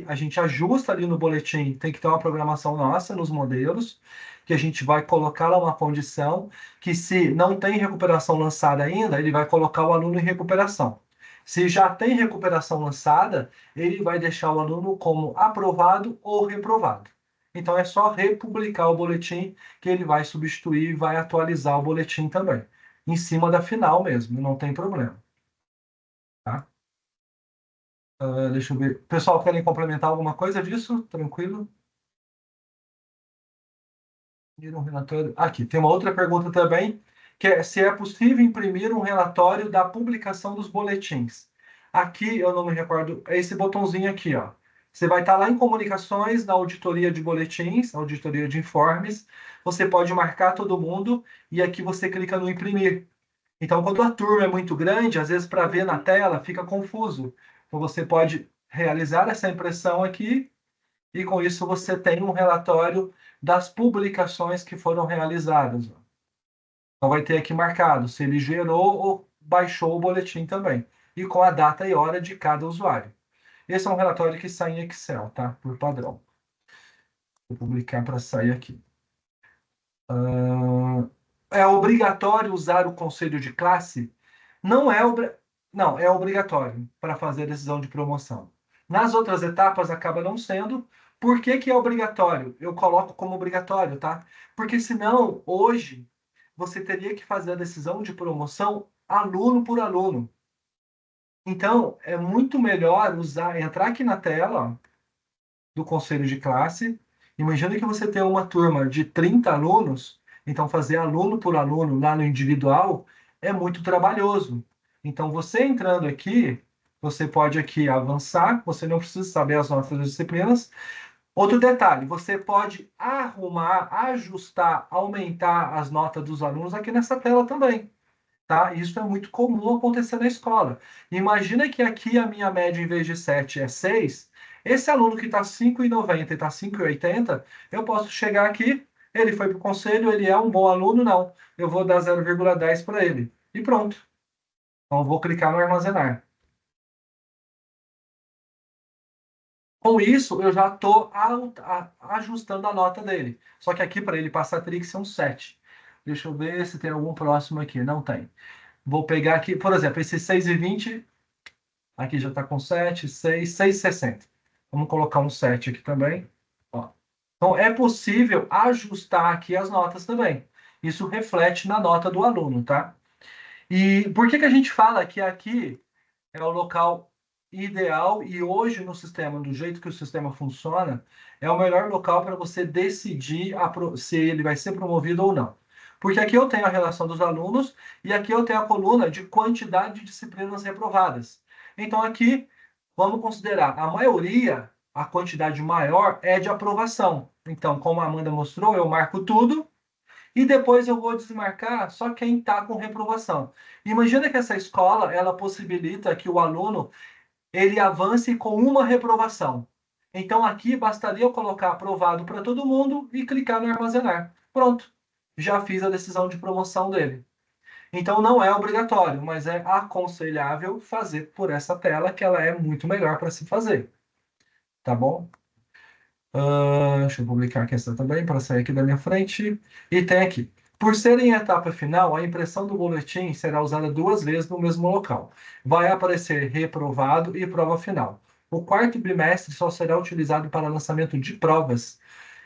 A gente ajusta ali no boletim, tem que ter uma programação nossa nos modelos, que a gente vai colocar lá uma condição que se não tem recuperação lançada ainda, ele vai colocar o aluno em recuperação. Se já tem recuperação lançada, ele vai deixar o aluno como aprovado ou reprovado. Então é só republicar o boletim que ele vai substituir e vai atualizar o boletim também. Em cima da final mesmo, não tem problema. Tá? Deixa eu ver. Pessoal, querem complementar alguma coisa disso? Tranquilo? Um relatório. Aqui, tem uma outra pergunta também, que é se é possível imprimir um relatório da publicação dos boletins. Aqui, eu não me recordo, é esse botãozinho aqui, ó. Você vai estar lá em comunicações, na auditoria de boletins, auditoria de informes. Você pode marcar todo mundo e aqui você clica no imprimir. Então, quando a turma é muito grande, às vezes para ver na tela fica confuso. Então, você pode realizar essa impressão aqui e com isso você tem um relatório das publicações que foram realizadas. Então vai ter aqui marcado se ele gerou ou baixou o boletim também, e com a data e hora de cada usuário. Esse é um relatório que sai em Excel, tá? Por padrão. Vou publicar para sair aqui. É obrigatório usar o conselho de classe? Não é, não, é obrigatório para fazer a decisão de promoção. Nas outras etapas acaba não sendo. Por que que é obrigatório? Eu coloco como obrigatório, tá? Porque senão, hoje, você teria que fazer a decisão de promoção aluno por aluno. Então, é muito melhor entrar aqui na tela, ó, do conselho de classe. Imagina que você tem uma turma de 30 alunos, então fazer aluno por aluno lá no individual é muito trabalhoso. Então, você entrando aqui, você pode aqui avançar, você não precisa saber as notas das disciplinas. Outro detalhe, você pode arrumar, ajustar, aumentar as notas dos alunos aqui nessa tela também. Tá? Isso é muito comum acontecer na escola. Imagina que aqui a minha média, em vez de 7, é 6. Esse aluno que está 5,90 e está 5,80, eu posso chegar aqui, ele foi para o conselho, ele é um bom aluno? Não. Eu vou dar 0,10 para ele. E pronto. Então, eu vou clicar no armazenar. Com isso, eu já estou ajustando a nota dele. Só que aqui, para ele passar, teria que ser um 7. Deixa eu ver se tem algum próximo aqui. Não tem. Vou pegar aqui, por exemplo, esse 6,20, aqui já está com 7, 6, 6,60. Vamos colocar um 7 aqui também. Ó. Então, é possível ajustar aqui as notas também. Isso reflete na nota do aluno, tá? E por que a gente fala que aqui é o local ideal e hoje no sistema, do jeito que o sistema funciona, é o melhor local para você decidir se ele vai ser promovido ou não. Porque aqui eu tenho a relação dos alunos e aqui eu tenho a coluna de quantidade de disciplinas reprovadas. Então aqui, vamos considerar, a maioria, a quantidade maior é de aprovação. Então, como a Amanda mostrou, eu marco tudo e depois eu vou desmarcar só quem está com reprovação. Imagina que essa escola, ela possibilita que o aluno ele avance com uma reprovação. Então aqui bastaria eu colocar aprovado para todo mundo e clicar no armazenar. Pronto, já fiz a decisão de promoção dele. Então não é obrigatório, mas é aconselhável fazer por essa tela, que ela é muito melhor para se fazer. Tá bom? Deixa eu publicar aqui essa também, para sair aqui da minha frente. E tem aqui. Por ser em etapa final, a impressão do boletim será usada 2 vezes no mesmo local. Vai aparecer reprovado e prova final. O quarto bimestre só será utilizado para lançamento de provas.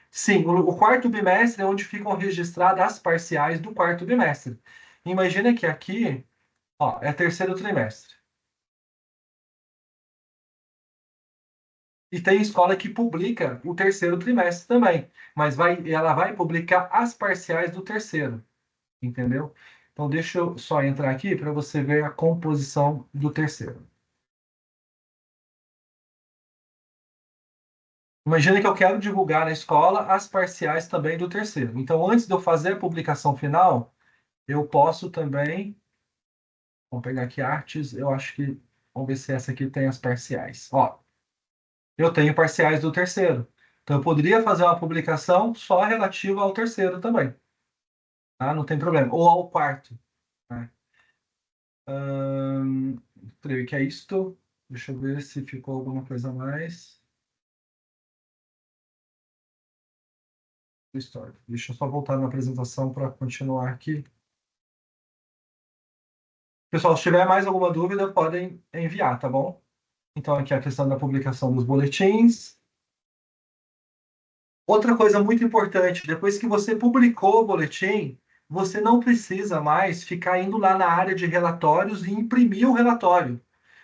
Sim, o quarto bimestre é onde ficam registradas as parciais do quarto bimestre. Imagina que aqui, ó, é terceiro trimestre. E tem escola que publica o terceiro trimestre também, mas ela vai publicar as parciais do terceiro, entendeu? Então, deixa eu só entrar aqui para você ver a composição do terceiro. Imagina que eu quero divulgar na escola as parciais também do terceiro. Então, antes de eu fazer a publicação final, eu posso também... Vamos pegar aqui artes, eu acho que... Vamos ver se essa aqui tem as parciais. Ó, eu tenho parciais do terceiro. Então, eu poderia fazer uma publicação só relativa ao terceiro também. Tá? Não tem problema. Ou ao quarto. Né? Creio que é isto. Deixa eu ver se ficou alguma coisa a mais. História. Deixa eu só voltar na apresentação para continuar aqui. Pessoal, se tiver mais alguma dúvida, podem enviar, tá bom? Então, aqui a questão da publicação dos boletins. Outra coisa muito importante, depois que você publicou o boletim, você não precisa mais ficar indo lá na área de relatórios e imprimir o relatório.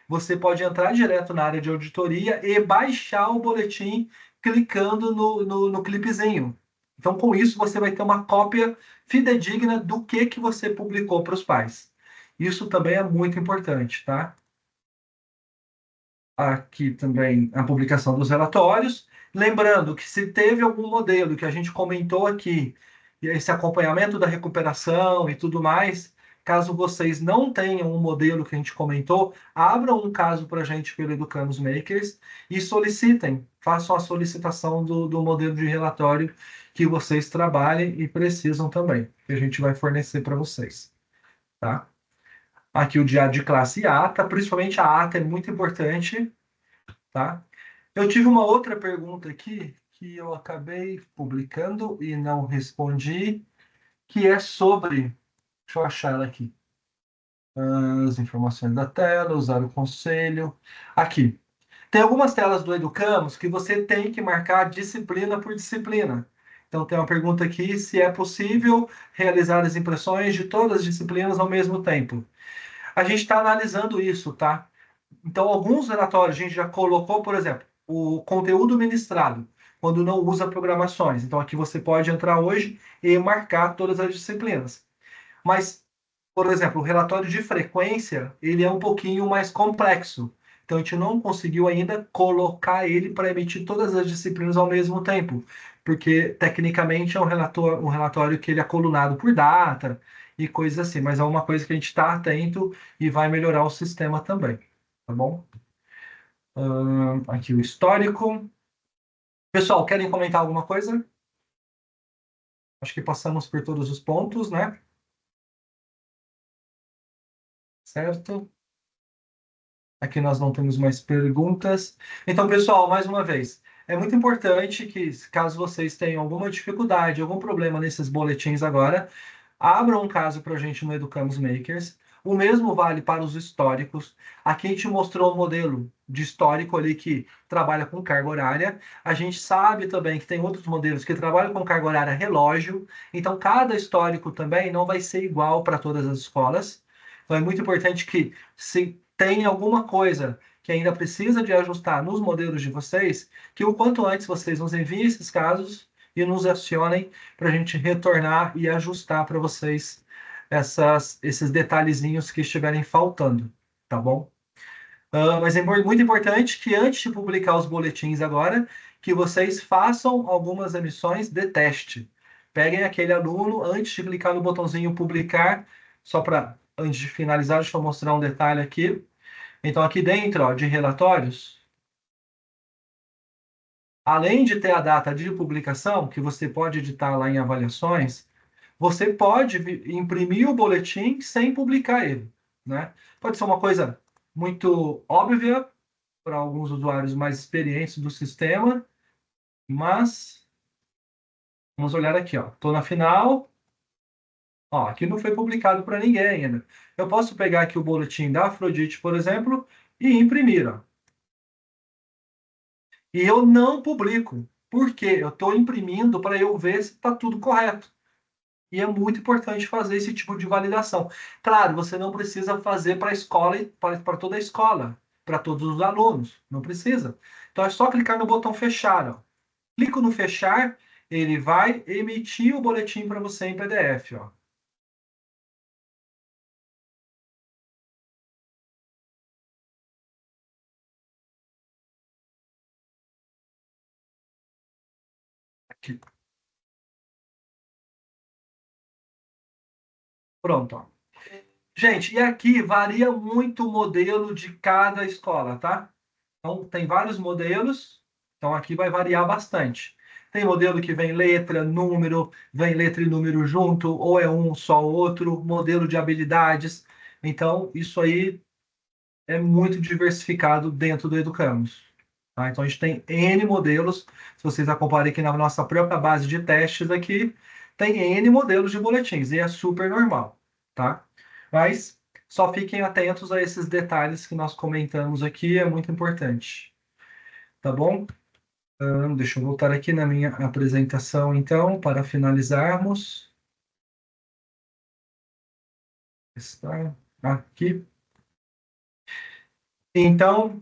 Você pode entrar direto na área de auditoria e baixar o boletim clicando no clipezinho. Então, com isso, você vai ter uma cópia fidedigna do que você publicou para os pais. Isso também é muito importante, tá? Aqui também a publicação dos relatórios. Lembrando que se teve algum modelo que a gente comentou aqui, e esse acompanhamento da recuperação e tudo mais, caso vocês não tenham um modelo que a gente comentou, abram um caso para a gente pelo Educamos Makers e solicitem, façam a solicitação do modelo de relatório que vocês trabalhem e precisam também, que a gente vai fornecer para vocês. Tá? Aqui o diário de classe e ata, principalmente a ata é muito importante, tá? Eu tive uma outra pergunta aqui que eu acabei publicando e não respondi, que é sobre... Deixa eu achar ela aqui. As informações da tela, usar o conselho. Aqui. Tem algumas telas do Educamos que você tem que marcar disciplina por disciplina. Então, tem uma pergunta aqui se é possível realizar as impressões de todas as disciplinas ao mesmo tempo. A gente está analisando isso, tá? Então, alguns relatórios a gente já colocou, por exemplo, o conteúdo ministrado, quando não usa programações. Então, aqui você pode entrar hoje e marcar todas as disciplinas. Mas, por exemplo, o relatório de frequência, ele é um pouquinho mais complexo. Então, a gente não conseguiu ainda colocar ele para emitir todas as disciplinas ao mesmo tempo, porque, tecnicamente, é um relatório que ele é colunado por data e coisas assim, mas é uma coisa que a gente está atento e vai melhorar o sistema também, tá bom? Aqui o histórico. Pessoal, querem comentar alguma coisa? Acho que passamos por todos os pontos, né? Certo? Aqui nós não temos mais perguntas. Então, pessoal, mais uma vez, é muito importante que, caso vocês tenham alguma dificuldade, algum problema nesses boletins agora, abram um caso para a gente no Educamos Makers. O mesmo vale para os históricos. Aqui a gente mostrou um modelo de histórico ali que trabalha com carga horária. A gente sabe também que tem outros modelos que trabalham com carga horária relógio. Então, cada histórico também não vai ser igual para todas as escolas. Então, é muito importante que, se tem alguma coisa que ainda precisa de ajustar nos modelos de vocês, que o quanto antes vocês nos enviem esses casos e nos acionem para a gente retornar e ajustar para vocês esses detalhezinhos que estiverem faltando, tá bom? Mas é muito importante que antes de publicar os boletins agora, que vocês façam algumas emissões de teste. Peguem aquele aluno antes de clicar no botãozinho publicar, só para, antes de finalizar, deixa eu mostrar um detalhe aqui. Então, aqui dentro, ó, de relatórios, além de ter a data de publicação, que você pode editar lá em avaliações, você pode imprimir o boletim sem publicar ele, né? Pode ser uma coisa muito óbvia para alguns usuários mais experientes do sistema, mas vamos olhar aqui, ó. Estou na final. Ó, aqui não foi publicado para ninguém ainda. Eu posso pegar aqui o boletim da Afrodite, por exemplo, e imprimir, ó. E eu não publico. Por quê? Eu estou imprimindo para eu ver se está tudo correto. E é muito importante fazer esse tipo de validação. Claro, você não precisa fazer para a escola, para toda a escola, para todos os alunos. Não precisa. Então é só clicar no botão fechar. Ó. Clico no fechar, ele vai emitir o boletim para você em PDF. Ó. Aqui. Pronto. Ó. Gente, e aqui varia muito o modelo de cada escola, tá? Então, tem vários modelos, então aqui vai variar bastante. Tem modelo que vem letra, número, vem letra e número junto, ou é um só outro, modelo de habilidades. Então, isso aí é muito diversificado dentro do Educamos. Tá? Então, a gente tem N modelos. Se vocês acompanharem aqui na nossa própria base de testes aqui, tem N modelos de boletins, e é super normal, tá? Mas só fiquem atentos a esses detalhes que nós comentamos aqui, é muito importante. Tá bom? Deixa eu voltar aqui na minha apresentação, então, para finalizarmos. Está aqui. Então,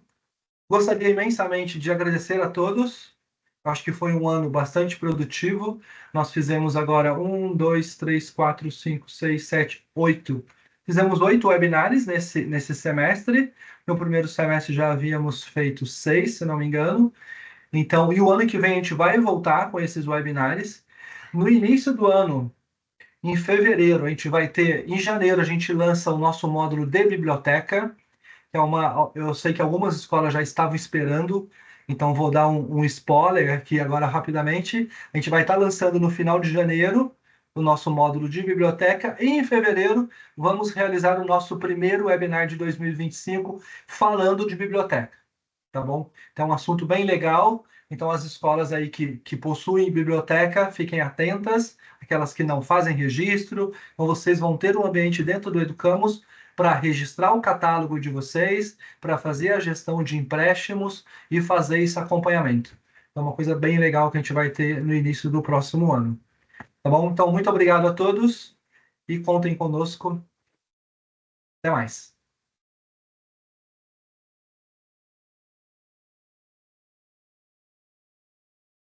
gostaria imensamente de agradecer a todos. Acho que foi um ano bastante produtivo. Nós fizemos agora 1, 2, 3, 4, 5, 6, 7, 8. Fizemos 8 webinars nesse semestre. No primeiro semestre já havíamos feito 6, se não me engano. Então, e o ano que vem a gente vai voltar com esses webinars. No início do ano, em fevereiro, a gente vai ter, em janeiro, a gente lança o nosso módulo de biblioteca, que é eu sei que algumas escolas já estavam esperando, então vou dar um spoiler aqui agora rapidamente. A gente vai estar lançando no final de janeiro o nosso módulo de biblioteca, e em fevereiro vamos realizar o nosso primeiro webinar de 2025 falando de biblioteca. Tá bom? Então, é um assunto bem legal. Então, as escolas aí que possuem biblioteca, fiquem atentas. Aquelas que não fazem registro, então vocês vão ter um ambiente dentro do Educamos para registrar o catálogo de vocês, para fazer a gestão de empréstimos e fazer esse acompanhamento. É uma coisa bem legal que a gente vai ter no início do próximo ano. Tá bom? Então, muito obrigado a todos e contem conosco. Até mais.